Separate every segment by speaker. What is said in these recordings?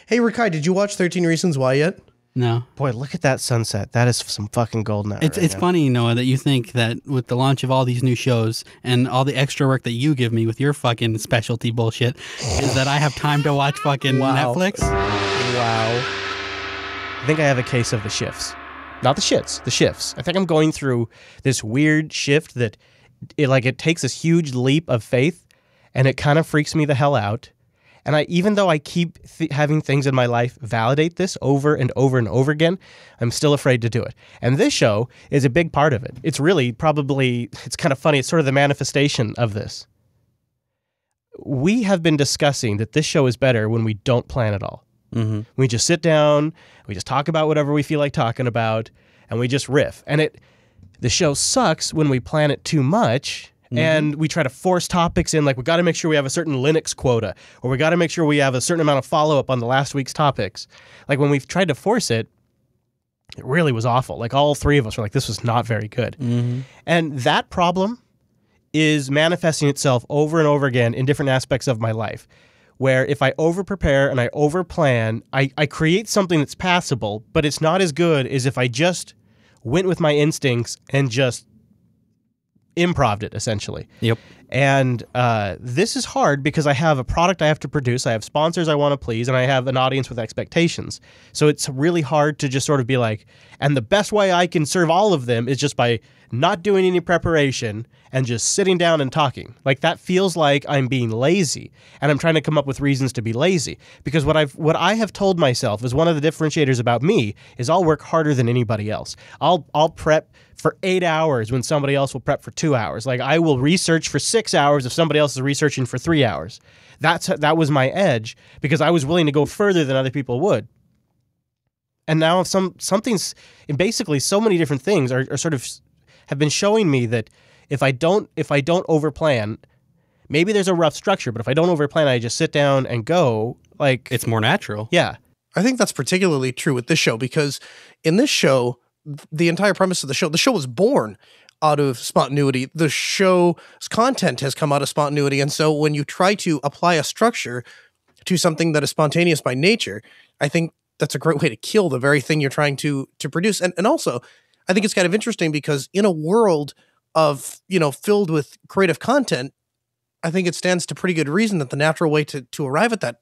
Speaker 1: Hey, Rikai, did you watch 13 Reasons Why yet?
Speaker 2: No.
Speaker 3: Boy, look at that sunset. That is some fucking golden hour.
Speaker 2: It's funny, Noah, that you think that with the launch of all these new shows and all the extra work that you give me with your fucking specialty bullshit is that I have time to watch fucking Netflix.
Speaker 3: Wow. I think I have a case of the shifts. Not the shits, the shifts. I think I'm going through this weird shift that it takes this huge leap of faith and it kind of freaks me the hell out. And even though I keep having things in my life validate this over and over and over again, I'm still afraid to do it. And this show is a big part of it. It's really it's kind of funny. It's sort of the manifestation of this. We have been discussing that this show is better when we don't plan at all. Mm-hmm. We just sit down, we just talk about whatever we feel like talking about, and we just riff. And the show sucks when we plan it too much. And we try to force topics in, like we got to make sure we have a certain Linux quota, or we got to make sure we have a certain amount of follow-up on the last week's topics. Like when we've tried to force it, it really was awful. Like all three of us were like, this was not very good. Mm-hmm. And that problem is manifesting itself over and over again in different aspects of my life, where if I over-prepare and I over-plan, I create something that's passable, but it's not as good as if I just went with my instincts and just improv'd it, essentially.
Speaker 2: Yep.
Speaker 3: And this is hard because I have a product I have to produce, I have sponsors I want to please, and I have an audience with expectations. So it's really hard to just sort of be like, and the best way I can serve all of them is just by not doing any preparation and just sitting down and talking. Like that feels like I'm being lazy, and I'm trying to come up with reasons to be lazy. Because what I have told myself is one of the differentiators about me is I'll work harder than anybody else. I'll prep for 8 hours when somebody else will prep for 2 hours. Like I will research for 6 hours if somebody else is researching for 3 hours. That was my edge because I was willing to go further than other people would. And now something's basically so many different things are sort of have been showing me that if I don't overplan, maybe there's a rough structure, but if I don't overplan, I just sit down and go, like
Speaker 2: it's more natural.
Speaker 3: Yeah.
Speaker 1: I think that's particularly true with this show because in this show, the entire premise of the show was born out of spontaneity. The show's content has come out of spontaneity. And so when you try to apply a structure to something that is spontaneous by nature, I think that's a great way to kill the very thing you're trying to produce. And also, I think it's kind of interesting because in a world of, filled with creative content, I think it stands to pretty good reason that the natural way to arrive at that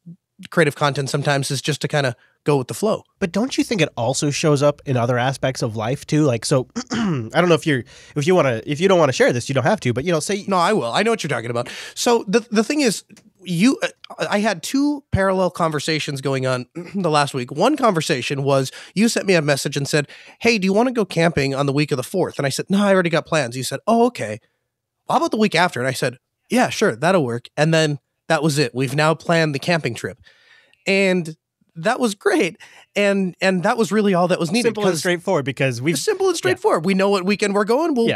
Speaker 1: creative content sometimes is just to kind of go with the flow.
Speaker 3: But don't you think it also shows up in other aspects of life too? Like, so I don't know if you don't want to share this, you don't have to, but say
Speaker 1: no, I will. I know what you're talking about. So the thing is, I had two parallel conversations going on the last week. One conversation was you sent me a message and said, "Hey, do you want to go camping on the week of the 4th?" And I said, "No, I already got plans." You said, "Oh, okay. How about the week after?" And I said, "Yeah, sure, that'll work." And then that was it. We've now planned the camping trip. And that was great. And that was really all that was needed.
Speaker 3: Simple and straightforward because
Speaker 1: simple and straightforward. Yeah. We know what weekend we're going. We'll,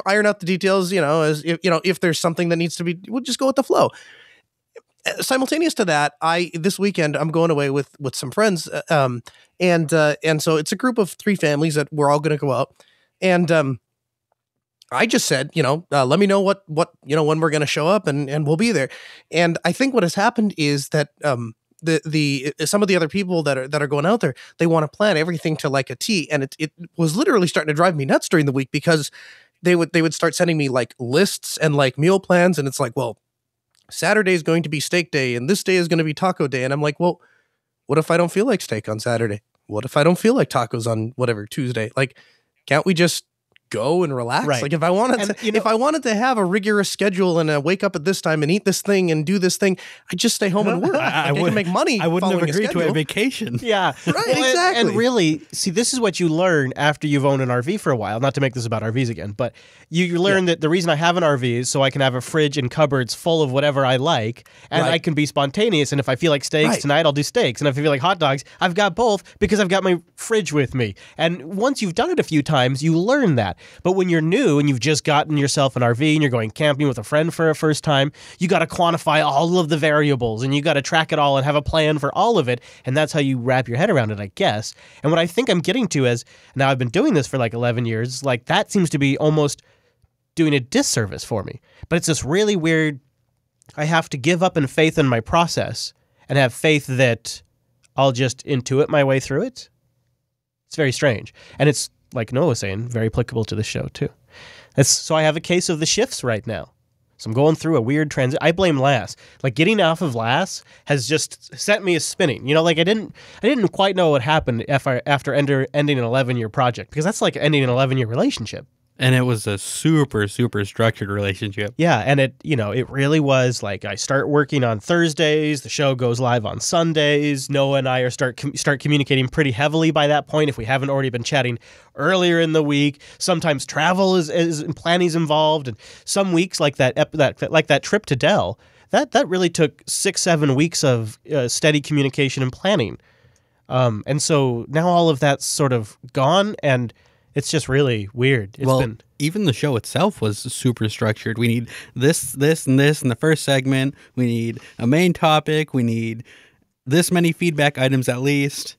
Speaker 1: iron out the details, as if there's something that needs to be, we'll just go with the flow. Simultaneous to that, this weekend I'm going away with some friends, and so it's a group of 3 families that we're all going to go out, and I just said, let me know what when we're going to show up, and we'll be there. And I think what has happened is that some of the other people that are going out there, they want to plan everything to like a T, and it was literally starting to drive me nuts during the week because they would start sending me like lists and like meal plans, and it's like, well, Saturday is going to be steak day and this day is going to be taco day. And I'm like, well, what if I don't feel like steak on Saturday? What if I don't feel like tacos on whatever Tuesday? Like, can't we just go and relax?
Speaker 3: Right.
Speaker 1: Like if I wanted to have a rigorous schedule and wake up at this time and eat this thing and do this thing, I just stay home and work. I can make money.
Speaker 2: I wouldn't have agreed to a
Speaker 1: schedule.
Speaker 2: Vacation.
Speaker 3: Yeah.
Speaker 1: Right, exactly.
Speaker 3: And really, see, this is what you learn after you've owned an RV for a while. Not to make this about RVs again, but you learn that the reason I have an RV is so I can have a fridge and cupboards full of whatever I like, and I can be spontaneous. And if I feel like steaks tonight, I'll do steaks. And if I feel like hot dogs, I've got both because I've got my fridge with me. And once you've done it a few times, you learn that. But when you're new and you've just gotten yourself an RV and you're going camping with a friend for a first time, you got to quantify all of the variables and you got to track it all and have a plan for all of it. And that's how you wrap your head around it, I guess. And what I think I'm getting to is, now I've been doing this for like 11 years, like that seems to be almost doing a disservice for me. But it's this really weird, I have to give up in faith in my process and have faith that I'll just intuit my way through it. It's very strange. And it's, like Noah was saying, very applicable to the show, too. So I have a case of the shifts right now. So I'm going through a weird transition. I blame Lass. Like, getting off of Lass has just sent me a spinning. Like, I didn't quite know what happened after ending an 11-year project, because that's like ending an 11-year relationship.
Speaker 2: And it was a super, super structured relationship.
Speaker 3: Yeah, and it really was like, I start working on Thursdays, the show goes live on Sundays. Noah and I start communicating pretty heavily by that point, if we haven't already been chatting earlier in the week. Sometimes travel is planning's involved, and some weeks like that trip to Dell, that really took 6-7 weeks of steady communication and planning. And so now all of that's sort of gone, and it's just really weird.
Speaker 2: Even the show itself was super structured. We need this, and this in the first segment. We need a main topic. We need this many feedback items at least.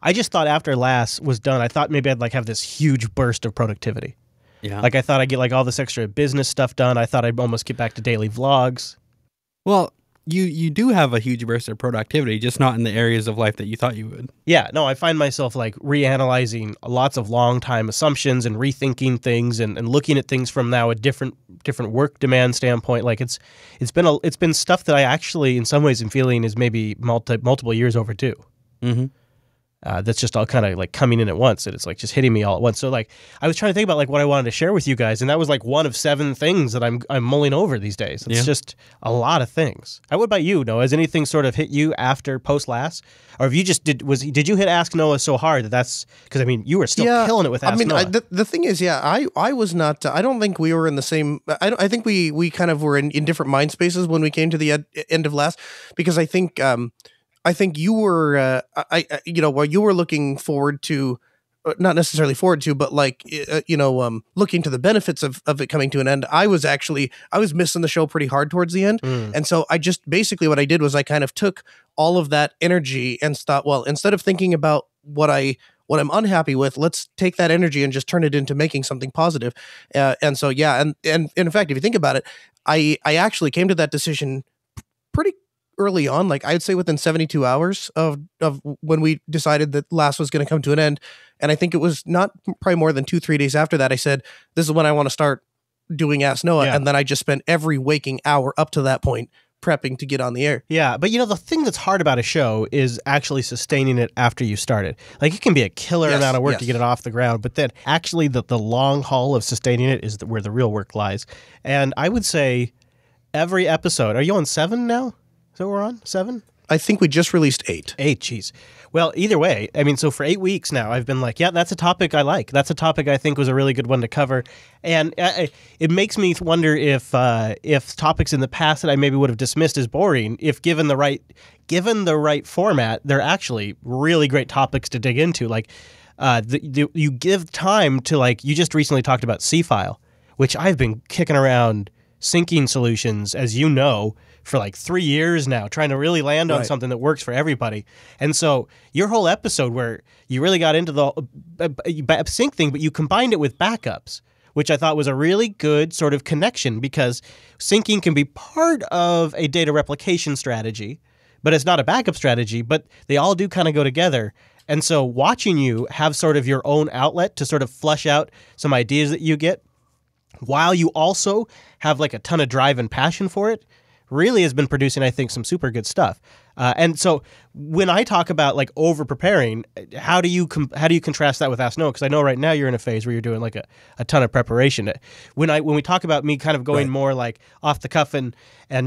Speaker 3: I just thought after Lass was done, I thought maybe I'd have this huge burst of productivity.
Speaker 2: Yeah.
Speaker 3: I thought I'd get all this extra business stuff done. I thought I'd almost get back to daily vlogs.
Speaker 2: Well, you do have a huge burst of productivity, just not in the areas of life that you thought you would.
Speaker 3: Yeah, no, I find myself reanalyzing lots of long-time assumptions and rethinking things and looking at things from now a different work demand standpoint. It's been stuff that I actually, in some ways, am feeling is maybe multiple years overdue. Mm-hmm. That's just all kind of coming in at once, and it's just hitting me all at once. So I was trying to think about what I wanted to share with you guys, and that was one of 7 things that I'm mulling over these days. It's just a lot of things. What about you, Noah? Has anything sort of hit you after post Lass, or have you just did you hit Ask Noah so hard that's because you were still killing it with Ask Noah?
Speaker 1: The thing is, I was not. I don't think we were in the same. I think we kind of were in different mind spaces when we came to the end of Lass, because I think you were, while you were looking forward to, not necessarily forward to, but looking to the benefits of it coming to an end. I was missing the show pretty hard towards the end. And so I just, basically what I did was I kind of took all of that energy and thought, well, instead of thinking about what I'm unhappy with, let's take that energy and just turn it into making something positive. And so, and in fact, if you think about it, I actually came to that decision pretty early on, I'd say within 72 hours of when we decided that Lass was going to come to an end. And I think it was not probably more than 2-3 days after that, I said, this is when I want to start doing Ask Noah. Yeah. And then I just spent every waking hour up to that point prepping to get on the air.
Speaker 3: Yeah, but the thing that's hard about a show is actually sustaining it after you start it. It can be a killer amount of work to get it off the ground, but then actually the long haul of sustaining it is where the real work lies. And I would say every episode, are you on 7 now? So we're on 7?
Speaker 1: I think we just released 8.
Speaker 3: 8, geez. Well, either way, so for 8 weeks now, I've been that's a topic I like. That's a topic I think was a really good one to cover. And it makes me wonder if topics in the past that I maybe would have dismissed as boring, if given the right format, they're actually really great topics to dig into. You give time to, you just recently talked about C-File, which I've been kicking around syncing solutions, as you know, for 3 years now, trying to really land on something that works for everybody. And so your whole episode where you really got into the sync thing, but you combined it with backups, which I thought was a really good sort of connection, because syncing can be part of a data replication strategy, but it's not a backup strategy, but they all do kind of go together. And so watching you have sort of your own outlet to sort of flush out some ideas that you get, while you also have a ton of drive and passion for it, really has been producing, I think, some super good stuff. And so when I talk about over preparing, how do you contrast that with Ask Noah? Because I know right now you're in a phase where you're doing a ton of preparation. When we talk about me kind of going more off the cuff and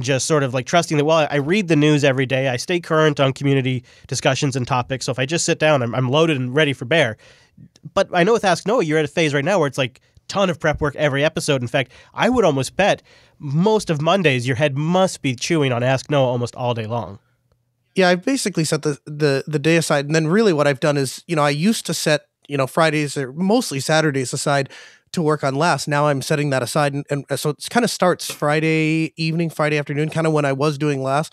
Speaker 3: just sort of trusting that, well, I read the news every day, I stay current on community discussions and topics. So if I just sit down, I'm loaded and ready for bear. But I know with Ask Noah, you're at a phase right now where it's ton of prep work every episode. In fact, I would almost bet most of Mondays your head must be chewing on Ask Noah almost all day long.
Speaker 1: Yeah, I basically set the day aside, and then really what I've done is, I used to set, Fridays or mostly Saturdays aside to work on Lass. Now I'm setting that aside, and so it kind of starts Friday evening, Friday afternoon, kind of when I was doing Lass.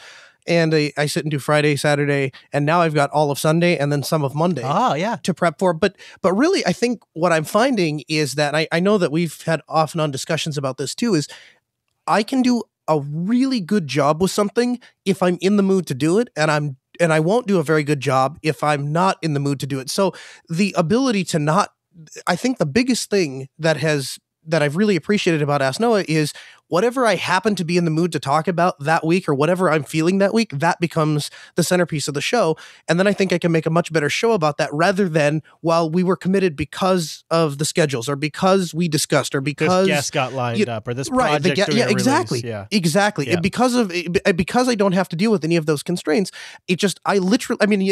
Speaker 1: And I sit and do Friday, Saturday, and now I've got all of Sunday and then some of Monday to prep for. But really, I think what I'm finding is that I know that we've had off and on discussions about this too, is I can do a really good job with something if I'm in the mood to do it and I'm and I won't do a very good job if I'm not in the mood to do it. So the ability to not, I think the biggest thing that I've really appreciated about Ask Noah is whatever I happen to be in the mood to talk about that week or whatever I'm feeling that week, that becomes the centerpiece of the show. And then I think I can make a much better show about that rather than while we were committed because of the schedules or because we discussed or because
Speaker 3: this guest got lined up or this project
Speaker 1: exactly. Exactly.
Speaker 3: Yeah.
Speaker 1: Because I don't have to deal with any of those constraints, and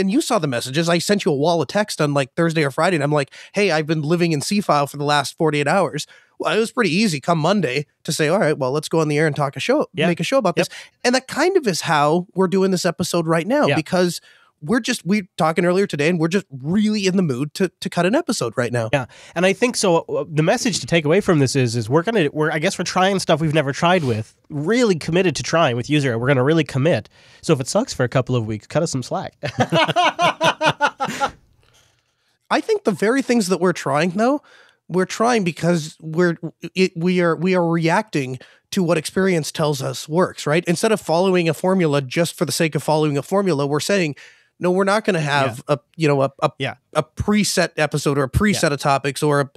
Speaker 1: you saw the messages. I sent you a wall of text on like Thursday or Friday and I'm like, hey, I've been living in C-File for the last 48 hours. Well, it was pretty easy come Monday to say, all right, well, let's go on the air and make a show about this. And that kind of is how we're doing this episode right now because we're talking earlier today and we're just really in the mood to cut an episode right now.
Speaker 3: Yeah. And I think so. The message to take away from this is we're trying stuff we've never tried with, really committed to trying with user. We're going to really commit. So if it sucks for a couple of weeks, cut us some slack.
Speaker 1: I think the very things that we're trying though, we're trying because we are reacting to what experience tells us works, right? Instead of following a formula just for the sake of following a formula, we're saying, no, we're not going to have a preset episode or a preset of topics or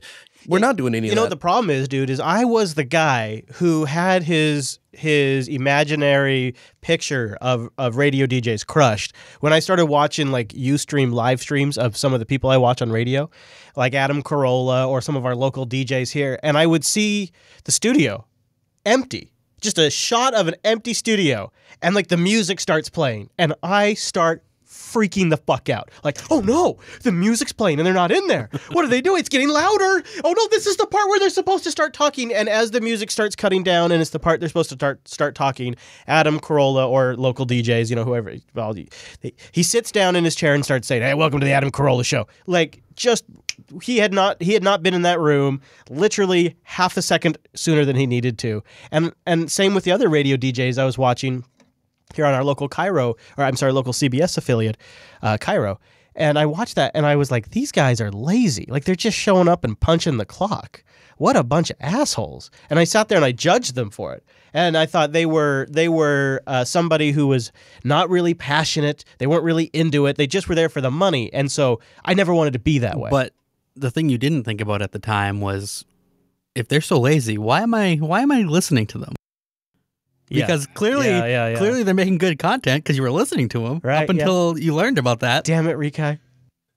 Speaker 1: we're not doing any of that.
Speaker 3: You know what the problem is, dude, is I was the guy who had his imaginary picture of radio DJs crushed when I started watching like Ustream live streams of some of the people I watch on radio, like Adam Carolla or some of our local DJs here, and I would see the studio empty, just a shot of an empty studio, and like the music starts playing, and I start freaking the fuck out. Like, oh no, the music's playing and they're not in there. What are they doing? It's getting louder. Oh no, this is the part where they're supposed to start talking. And as the music starts cutting down and it's the part they're supposed to start talking, Adam Carolla or local DJs, you know, whoever, well, he sits down in his chair and starts saying, hey, welcome to the Adam Carolla show. Like, just, he had not been in that room literally half a second sooner than he needed to. And same with the other radio DJs I was watching here on our local local CBS affiliate, Cairo. And I watched that and I was like, these guys are lazy. Like, they're just showing up and punching the clock. What a bunch of assholes. And I sat there and I judged them for it. And I thought they were somebody who was not really passionate. They weren't really into it. They just were there for the money. And so I never wanted to be that way.
Speaker 2: But the thing you didn't think about at the time was, if they're so lazy, why am I listening to them? Because clearly they're making good content because you were listening to them up until you learned about that.
Speaker 3: Damn it, Rikai.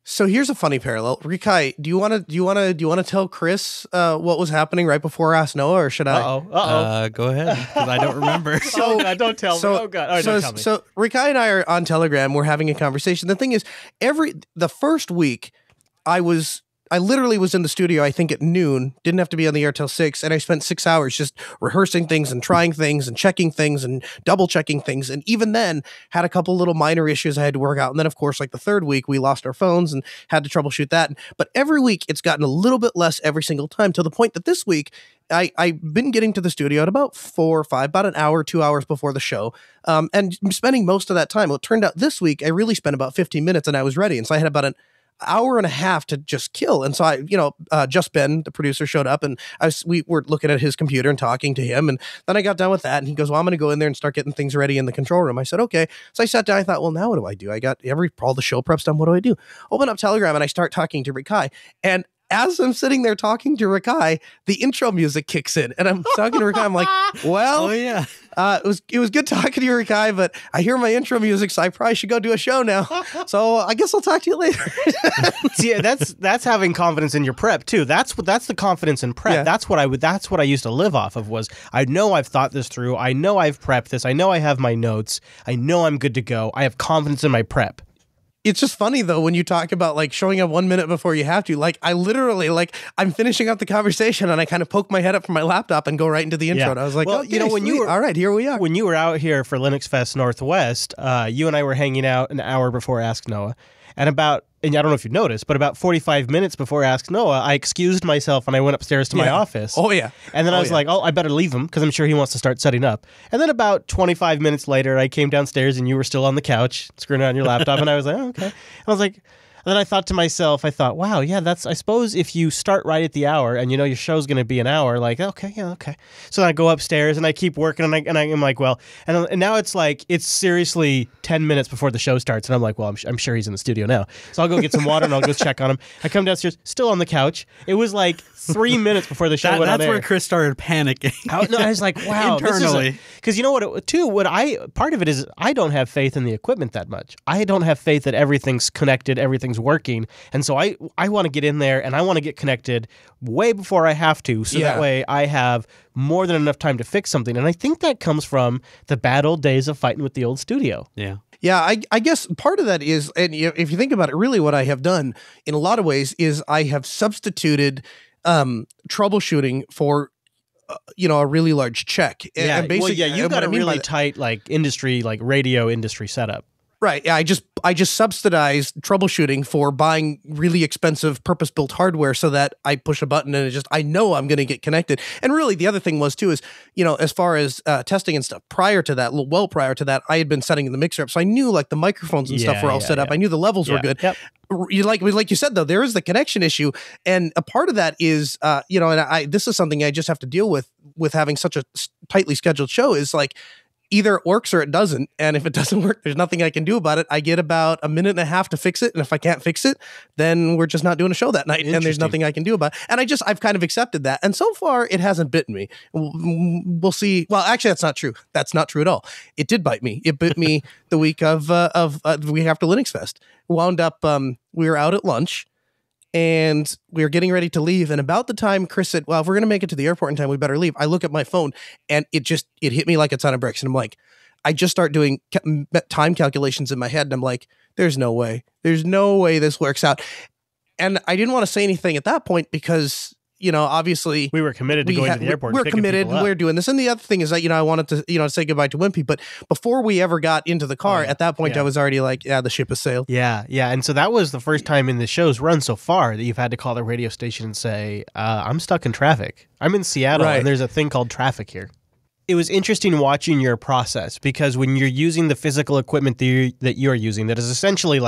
Speaker 1: So here's a funny parallel. Rikai, do you want to tell Chris what was happening right before Ask Noah, or should I?
Speaker 2: Go ahead, because I don't remember.
Speaker 3: Oh God, don't tell me. Oh God, don't tell me.
Speaker 1: So Rikai and I are on Telegram. We're having a conversation. The thing is, the first week, I literally was in the studio, I think at noon, didn't have to be on the air till 6, and I spent 6 hours just rehearsing things and trying things and checking things and double checking things. And even then had a couple little minor issues I had to work out. And then of course, like the third week, we lost our phones and had to troubleshoot that. But every week it's gotten a little bit less every single time, to the point that this week I've been getting to the studio at about 4 or 5, about an hour, 2 hours before the show, and spending most of that time. Well, it turned out this week I really spent about 15 minutes and I was ready. And so I had about an hour and a half to just kill. And so Just Ben, the producer, showed up and we were looking at his computer and talking to him. And then I got done with that and he goes, well, I'm going to go in there and start getting things ready in the control room. I said, okay. So I sat down. I thought, well, now what do I do? I got all the show preps done. What do I do? Open up Telegram and I start talking to Rikai. And as I'm sitting there talking to Rikai, the intro music kicks in, and I'm talking to Rikai. I'm like, "Well, it was good talking to you, Rikai, but I hear my intro music, so I probably should go do a show now. So I guess I'll talk to you later."
Speaker 3: See, that's having confidence in your prep too. That's the confidence in prep. Yeah. That's what I used to live off of. Was I know I've thought this through. I know I've prepped this. I know I have my notes. I know I'm good to go. I have confidence in my prep.
Speaker 1: It's just funny though when you talk about like showing up 1 minute before you have to. Like I literally I'm finishing up the conversation and I kind of poke my head up from my laptop and go right into the intro. Yeah. And I was like, well, okay, when you were all right, here we are.
Speaker 3: When you were out here for Linux Fest Northwest, you and I were hanging out an hour before Ask Noah, and I don't know if you noticed, but about 45 minutes before Ask Noah, I excused myself and I went upstairs to my office.
Speaker 1: Oh, yeah.
Speaker 3: And then I was like, I better leave him because I'm sure he wants to start setting up. And then about 25 minutes later, I came downstairs and you were still on the couch screwing on your laptop. And I was like, oh, okay. And I was like, And then I thought to myself, wow, yeah, I suppose if you start right at the hour and you know your show's going to be an hour, like, okay. So then I go upstairs and I keep working and I'm like, well, and now it's like, it's seriously 10 minutes before the show starts. And I'm like, well, I'm sure he's in the studio now. So I'll go get some water and I'll go check on him. I come downstairs, still on the couch. It was like 3 minutes before the show went on air.
Speaker 2: That's where Chris started panicking.
Speaker 3: I was like, wow.
Speaker 2: Internally.
Speaker 3: Because you know what, part of it is I don't have faith in the equipment that much. I don't have faith that everything's connected, everything's working. And so I want to get in there and I want to get connected way before I have to. So that way I have more than enough time to fix something. And I think that comes from the bad old days of fighting with the old studio.
Speaker 2: Yeah.
Speaker 1: Yeah, I guess part of that is, and if you think about it, really what I have done in a lot of ways is I have substituted troubleshooting for a really large check.
Speaker 3: Yeah, and basically, you've got a really tight radio industry setup.
Speaker 1: Right. Yeah, I just subsidized troubleshooting for buying really expensive purpose-built hardware so that I push a button and I know I'm going to get connected. And really the other thing was too is, as far as testing and stuff, prior to that, I had been setting the mixer up. So I knew like the microphones and stuff were all set up. I knew the levels were good.
Speaker 3: Yep.
Speaker 1: Like you said, though, there is the connection issue. And a part of that is, this is something I just have to deal with having such a tightly scheduled show is like, either it works or it doesn't. And if it doesn't work, there's nothing I can do about it. I get about a minute and a half to fix it. And if I can't fix it, then we're just not doing a show that night. And there's nothing I can do about it. And I've kind of accepted that. And so far, it hasn't bitten me. We'll see. Well, actually, that's not true. That's not true at all. It did bite me. It bit me the week of the week after Linux Fest. Wound up, we were out at lunch. And we were getting ready to leave. And about the time Chris said, well, if we're going to make it to the airport in time, we better leave. I look at my phone and it hit me like a ton of bricks. And I'm like, I just start doing time calculations in my head. And I'm like, there's no way this works out. And I didn't want to say anything at that point because, obviously
Speaker 3: we were committed to going to the airport.
Speaker 1: We're committed. We're doing this. And the other thing is that, I wanted to, say goodbye to Wimpy. But before we ever got into the car, at that point, I was already like, the ship has sailed.
Speaker 3: Yeah. And so that was the first time in the show's run so far that you've had to call the radio station and say, I'm stuck in traffic. I'm in Seattle and there's a thing called traffic here. It was interesting watching your process because when you're using the physical equipment that you're using, that is essentially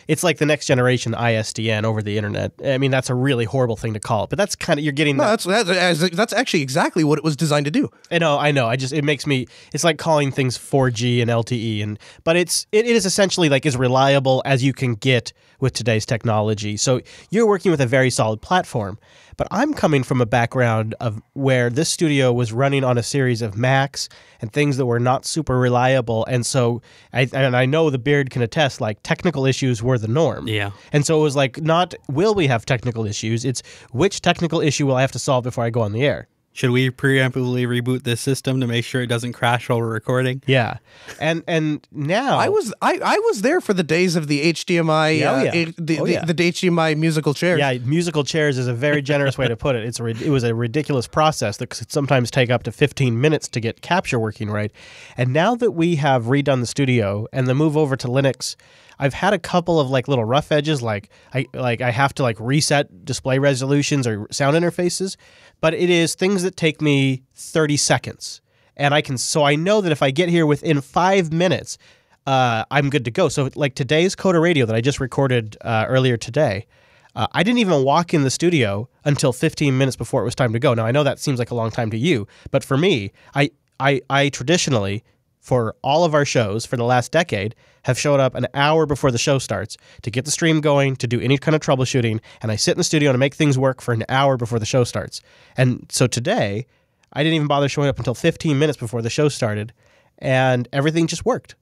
Speaker 3: it's like the next generation ISDN over the internet. I mean, that's a really horrible thing to call it, but that's kind of, you're getting...
Speaker 1: No, that's actually exactly what it was designed to do.
Speaker 3: I know. It makes me, it's like calling things 4G and LTE, but it is essentially like as reliable as you can get with today's technology. So you're working with a very solid platform. But I'm coming from a background of where this studio was running on a series of Macs and things that were not super reliable. And so I know the Beard can attest, like technical issues were the norm.
Speaker 2: Yeah.
Speaker 3: And so it was like, not will we have technical issues? It's which technical issue will I have to solve before I go on the air?
Speaker 2: Should we preemptively reboot this system to make sure it doesn't crash while we're recording?
Speaker 3: Yeah. And now
Speaker 1: I was there for the days of the HDMI the HDMI musical chairs.
Speaker 3: Yeah, musical chairs is a very generous way to put it. It was a ridiculous process that could sometimes take up to 15 minutes to get capture working right. And now that we have redone the studio and the move over to Linux, I've had a couple of little rough edges, I have to reset display resolutions or sound interfaces, but it is things that take me 30 seconds. And I know that if I get here within 5 minutes, I'm good to go. So today's Coda Radio that I just recorded earlier today, I didn't even walk in the studio until 15 minutes before it was time to go. Now, I know that seems like a long time to you, but for me, I traditionally, for all of our shows for the last decade, have showed up an hour before the show starts to get the stream going, to do any kind of troubleshooting, and I sit in the studio to make things work for an hour before the show starts. And so today, I didn't even bother showing up until 15 minutes before the show started, and everything just worked.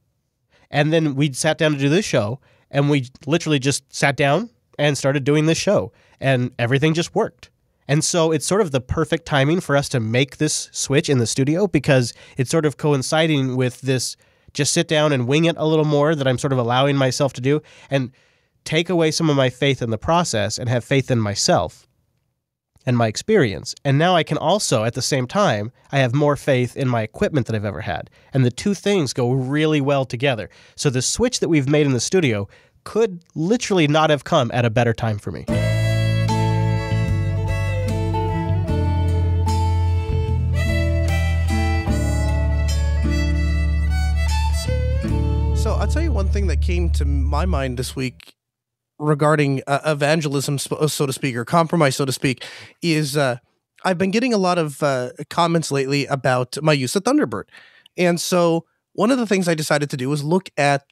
Speaker 3: And then we sat down to do this show, and we literally just sat down and started doing this show, and everything just worked. And so it's sort of the perfect timing for us to make this switch in the studio because it's sort of coinciding with this just sit down and wing it a little more that I'm sort of allowing myself to do and take away some of my faith in the process and have faith in myself and my experience. And now I can also, at the same time, I have more faith in my equipment than I've ever had. And the two things go really well together. So the switch that we've made in the studio could literally not have come at a better time for me.
Speaker 1: So I'll tell you one thing that came to my mind this week regarding evangelism, so to speak, or compromise, so to speak, is I've been getting a lot of comments lately about my use of Thunderbird. And so one of the things I decided to do was look at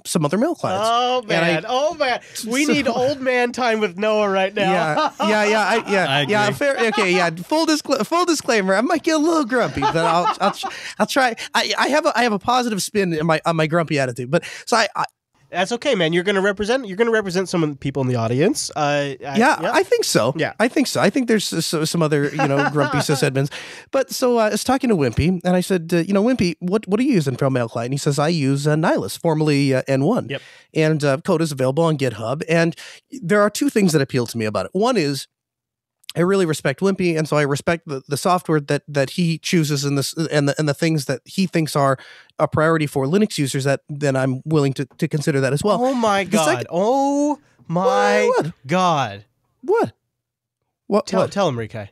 Speaker 1: some other mail clients.
Speaker 3: Oh man! We need old man time with Noah right now.
Speaker 1: Yeah. Fair. Okay. Yeah. Full disclaimer. I might get a little grumpy, but I'll try. I have a positive spin on my grumpy attitude. But so I
Speaker 3: that's okay, man. You're gonna represent some of the people in the audience.
Speaker 1: I think so.
Speaker 3: Yeah,
Speaker 1: I think so. I think there's some other grumpy sysadmins. But so I was talking to Wimpy, and I said, Wimpy, what are you using for a mail client? And he says, I use Nylas, formerly N1.
Speaker 3: Yep.
Speaker 1: And code is available on GitHub. And there are two things that appeal to me about it. One is I really respect Wimpy, and so I respect the software that he chooses and the things that he thinks are a priority for Linux users. That then I'm willing to consider that as well.
Speaker 3: Oh my god! Oh my god!
Speaker 1: What?
Speaker 3: Tell him, Rikai.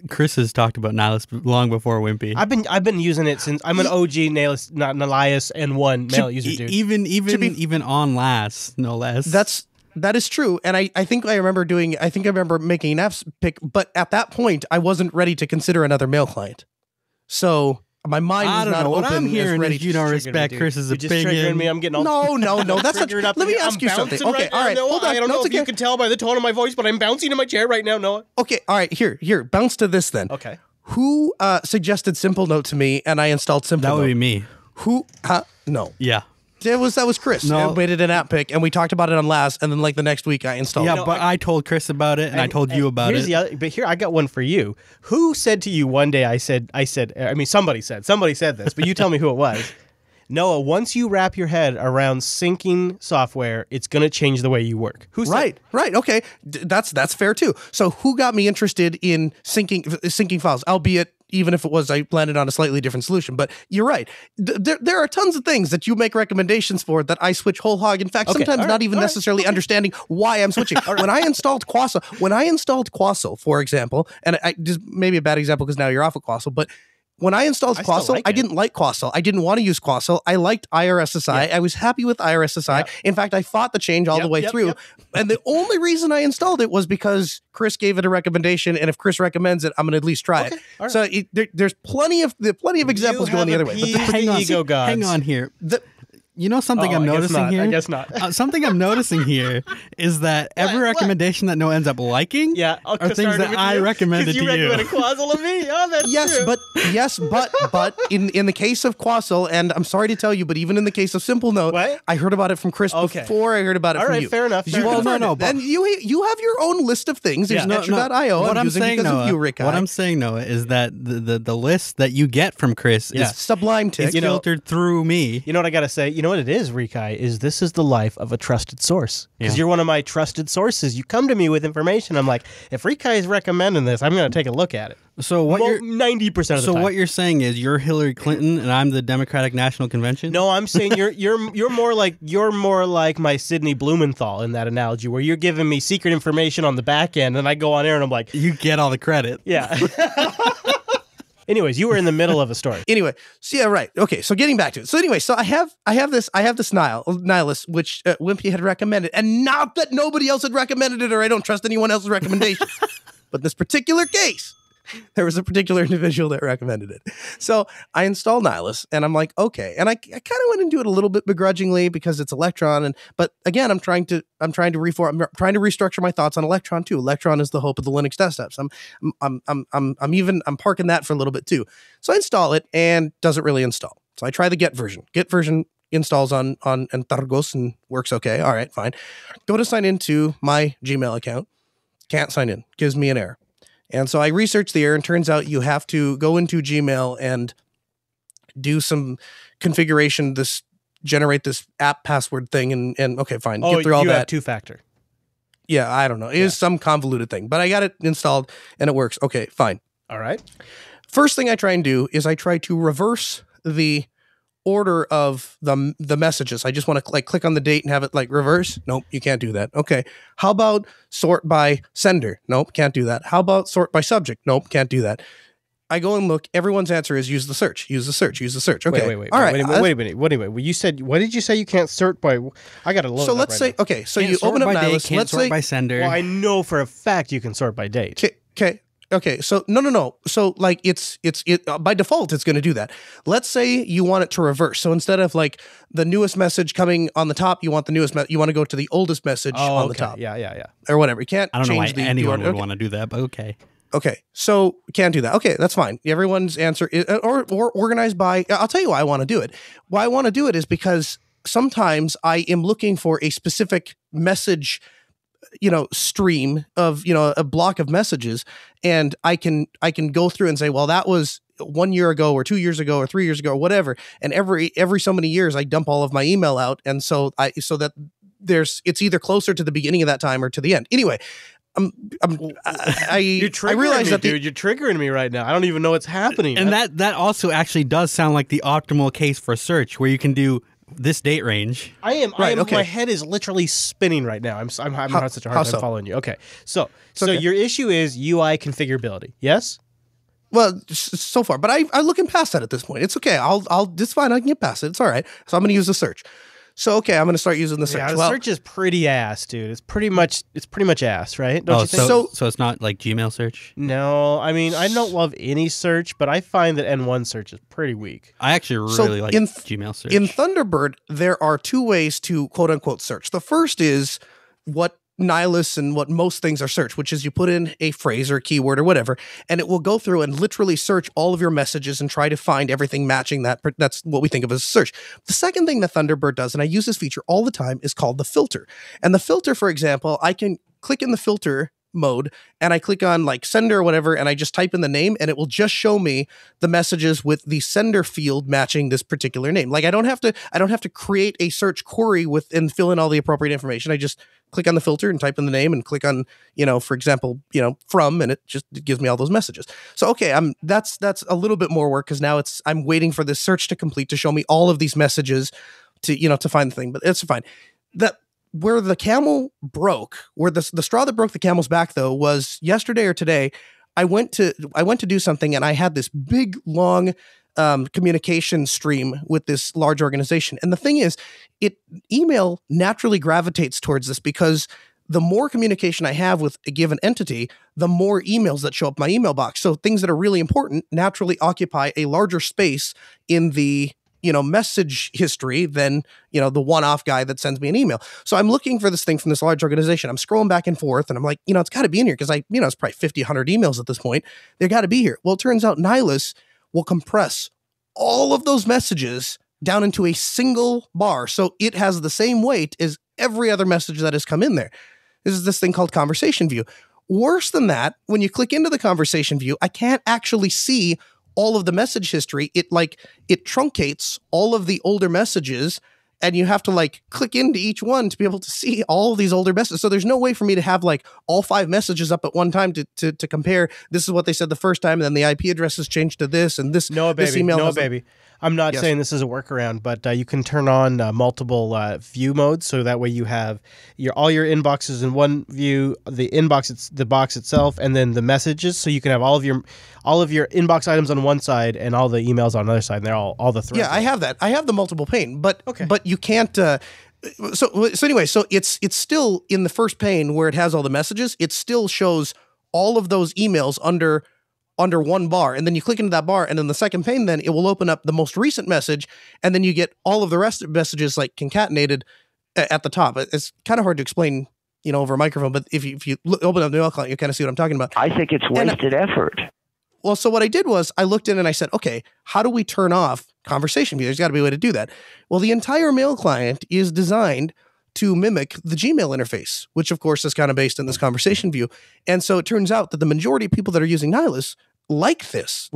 Speaker 2: Chris has talked about Nylas long before Wimpy.
Speaker 3: I've been using it since I'm an OG Nylas N1 mail user, dude.
Speaker 2: Even on LAS, no less.
Speaker 1: That is true, and I think I remember making an apps pick, but at that point I wasn't ready to consider another mail client. So my mind was not open.
Speaker 2: What I'm hearing is you don't respect Chris's opinion.
Speaker 3: Just triggering me. I'm getting all
Speaker 1: no. That's not. Let me ask you something. Okay, all right, hold on.
Speaker 3: I don't know if you can tell by the tone of my voice, but I'm bouncing in my chair right now, Noah.
Speaker 1: Okay, all right. Here. Bounce to this then.
Speaker 3: Okay.
Speaker 1: Who suggested Simple Note to me, and I installed Simple Note?
Speaker 2: That would be me.
Speaker 1: Who? No.
Speaker 2: Yeah.
Speaker 1: That was Chris.
Speaker 2: No.
Speaker 1: We did an app pick, and we talked about it on last, and then the next week I installed it.
Speaker 2: Yeah, but I told Chris about it, and I told you about it.
Speaker 3: But here, I got one for you. Who said to you one day, somebody said this, but you tell me who it was. Noah, once you wrap your head around syncing software, it's going to change the way you work. Who said?
Speaker 1: Right. Okay. That's fair too. So who got me interested in syncing files, albeit even if it was I landed on a slightly different solution. But you're right. There are tons of things that you make recommendations for that I switch whole hog. In fact, sometimes not even necessarily understanding why I'm switching. When I installed Quassel, for example, and I just maybe a bad example because now you're off of Quassel, but when I installed Quassel, I didn't like Quassel. I didn't want to use Quassel. I liked IRSSI. Yeah. I was happy with IRSSI. Yep. In fact, I fought the change all the way through. Yep. And the only reason I installed it was because Chris gave it a recommendation, and if Chris recommends it, I'm going to at least try it. Right. So there's plenty of examples going the other way. But
Speaker 2: hang on here. You know something I'm noticing here?
Speaker 3: I guess not.
Speaker 2: Something I'm noticing here is that every recommendation that Noah ends up liking are things that I recommended to you.
Speaker 3: You recommended Quassel to me? Oh, that's true.
Speaker 1: But in the case of Quassel, and I'm sorry to tell you, but even in the case of Simple Note, I heard about it from Chris before I heard about it from you.
Speaker 3: All right, fair enough.
Speaker 1: And you have your own list of things. There's Netra.io.
Speaker 2: What I'm saying, Noah, is that the list that you get from Chris is
Speaker 1: sublime tick.
Speaker 2: It's filtered through me.
Speaker 3: You know what I got to say? You know what it is, Rikai, is this is the life of a trusted source. Because you're one of my trusted sources. You come to me with information. I'm like, if Rikai is recommending this, I'm going to take a look at it.
Speaker 2: So what
Speaker 3: 90% of the time.
Speaker 2: So what you're saying is you're Hillary Clinton and I'm the Democratic National Convention?
Speaker 3: No, I'm saying you're more like my Sidney Blumenthal in that analogy, where you're giving me secret information on the back end, and I go on air and I'm like,
Speaker 2: you get all the credit.
Speaker 3: Yeah. Anyways, you were in the middle of a story.
Speaker 1: Anyway, so yeah, right. Okay, so getting back to it. So anyway, so I have this Nylas, which Wimpy had recommended, and not that nobody else had recommended it or I don't trust anyone else's recommendation, but in this particular case, there was a particular individual that recommended it. So I installed Nylas, and I'm like, okay. And I kind of went into it a little bit begrudgingly because it's Electron, but again, I'm trying to restructure my thoughts on Electron too. Electron is the hope of the Linux desktops. I'm parking that for a little bit too. So I install it, and doesn't really install. So I try the get version. Get version installs on Entargos and works okay. All right, fine. Go to sign into my Gmail account. Can't sign in. Gives me an error. And so I researched the error, and turns out you have to go into Gmail and do some configuration, generate this app password thing, and okay, fine. Get through all that.
Speaker 3: Have two-factor.
Speaker 1: Yeah, I don't know. It is some convoluted thing, but I got it installed and it works. Okay, fine.
Speaker 3: All right.
Speaker 1: First thing I try and do is I try to reverse the order of the messages. I just want to click on the date and have it reverse. Nope, you can't do that. Okay. How about sort by sender? Nope, can't do that. How about sort by subject? Nope, can't do that. I go and look. Everyone's answer is use the search. Use the search. Use the search. Okay.
Speaker 3: Wait a minute. Well, you said, what did you say? You can't sort by? I got to load.
Speaker 1: So let's say, okay. So you open up Nylas.
Speaker 2: Let's sort by sender.
Speaker 3: Well, I know for a fact you can sort by date.
Speaker 1: Okay. So no. So like it's by default it's going to do that. Let's say you want it to reverse. So instead of like the newest message coming on the top, you want the newest. You want to go to the oldest message on the top.
Speaker 3: Yeah.
Speaker 1: Or whatever. You can't.
Speaker 2: I don't know why anyone would
Speaker 1: okay.
Speaker 2: want to do that, but okay.
Speaker 1: Okay, so can't do that. Okay, that's fine. Everyone's answer is, or organized by. I'll tell you why I want to do it. Why I want to do it is because sometimes I am looking for a specific message, stream of a block of messages, and I can go through and say, well, that was 1 year ago, or 2 years ago, or 3 years ago, or whatever. And every so many years, I dump all of my email out, and so that it's either closer to the beginning of that time or to the end. Anyway. I realize that
Speaker 3: dude, you're triggering me right now. I don't even know what's happening.
Speaker 2: And that also actually does sound like the optimal case for search, where you can do this date range.
Speaker 3: I am. Okay. My head is literally spinning right now. I'm having such a hard time following you. Okay, so your issue is UI configurability. Yes.
Speaker 1: Well, so far, but I'm looking past that at this point. It's okay. It's fine. I can get past it. It's all right. So I'm going to use the search. So okay, I'm going to start using the search.
Speaker 3: Yeah, the search is pretty ass, dude. It's pretty much ass, right? Don't you think?
Speaker 2: So it's not like Gmail search?
Speaker 3: No, I mean I don't love any search, but I find that N1 search is pretty weak.
Speaker 2: I actually really like Gmail search.
Speaker 1: In Thunderbird, there are two ways to quote unquote search. The first is what Nylas and what most things are searched, which is you put in a phrase or a keyword or whatever, and it will go through and literally search all of your messages and try to find everything matching that. That's what we think of as a search. The second thing that Thunderbird does, and I use this feature all the time, is called the filter. And the filter, for example, I can click in the filter mode and I click on like sender or whatever, and I just type in the name, and it will just show me the messages with the sender field matching this particular name. Like I don't have to create a search query and fill in all the appropriate information. I just click on the filter and type in the name and click on, for example, from, and it gives me all those messages. So, okay, that's a little bit more work because now I'm waiting for this search to complete to show me all of these messages to find the thing, but it's fine. Where the camel broke, where the straw that broke the camel's back though, was yesterday or today. I went to do something and I had this big, long communication stream with this large organization. And the thing is, email naturally gravitates towards this because the more communication I have with a given entity, the more emails that show up in my email box. So things that are really important naturally occupy a larger space in the message history than, the one-off guy that sends me an email. So I'm looking for this thing from this large organization. I'm scrolling back and forth and I'm like, it's got to be in here because it's probably 50, 100 emails at this point. They got to be here. Well, it turns out Nylas will compress all of those messages down into a single bar. So it has the same weight as every other message that has come in there. This is this thing called conversation view. Worse than that, when you click into the conversation view, I can't actually see all of the message history. It truncates all of the older messages, and you have to click into each one to be able to see all of these older messages. So there's no way for me to have all 5 messages up at one time to compare. This is what they said the first time, and then the IP address has changed to this, and this.
Speaker 3: No, baby.
Speaker 1: This email
Speaker 3: no, baby. I'm not saying this is a workaround, but you can turn on multiple view modes, so that way you have all your inboxes in one view, the box itself, and then the messages. So you can have all of your inbox items on one side and all the emails on another side, and they're all the threads.
Speaker 1: Yeah, I have that. I have the multiple pane, but you can't. So anyway, so it's still in the first pane where it has all the messages. It still shows all of those emails under one bar, and then you click into that bar, and then the second pane, then it will open up the most recent message, and then you get all of the rest of messages concatenated at the top. It's kind of hard to explain, over a microphone, but if you open up the email client, you kind of see what I'm talking about.
Speaker 4: I think it's wasted effort.
Speaker 1: Well, so what I did was I looked in and I said, okay, how do we turn off conversation view? There's got to be a way to do that. Well, the entire mail client is designed to mimic the Gmail interface, which of course is kind of based in this conversation view. And so it turns out that the majority of people that are using Nylas like this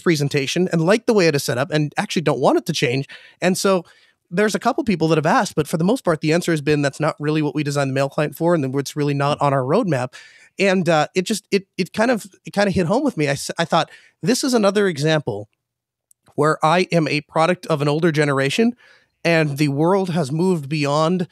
Speaker 1: presentation and like the way it is set up and actually don't want it to change. And so there's a couple people that have asked, but for the most part, the answer has been that's not really what we designed the mail client for, and it's really not on our roadmap. And it kind of hit home with me. I thought this is another example where I am a product of an older generation, and the world has moved beyond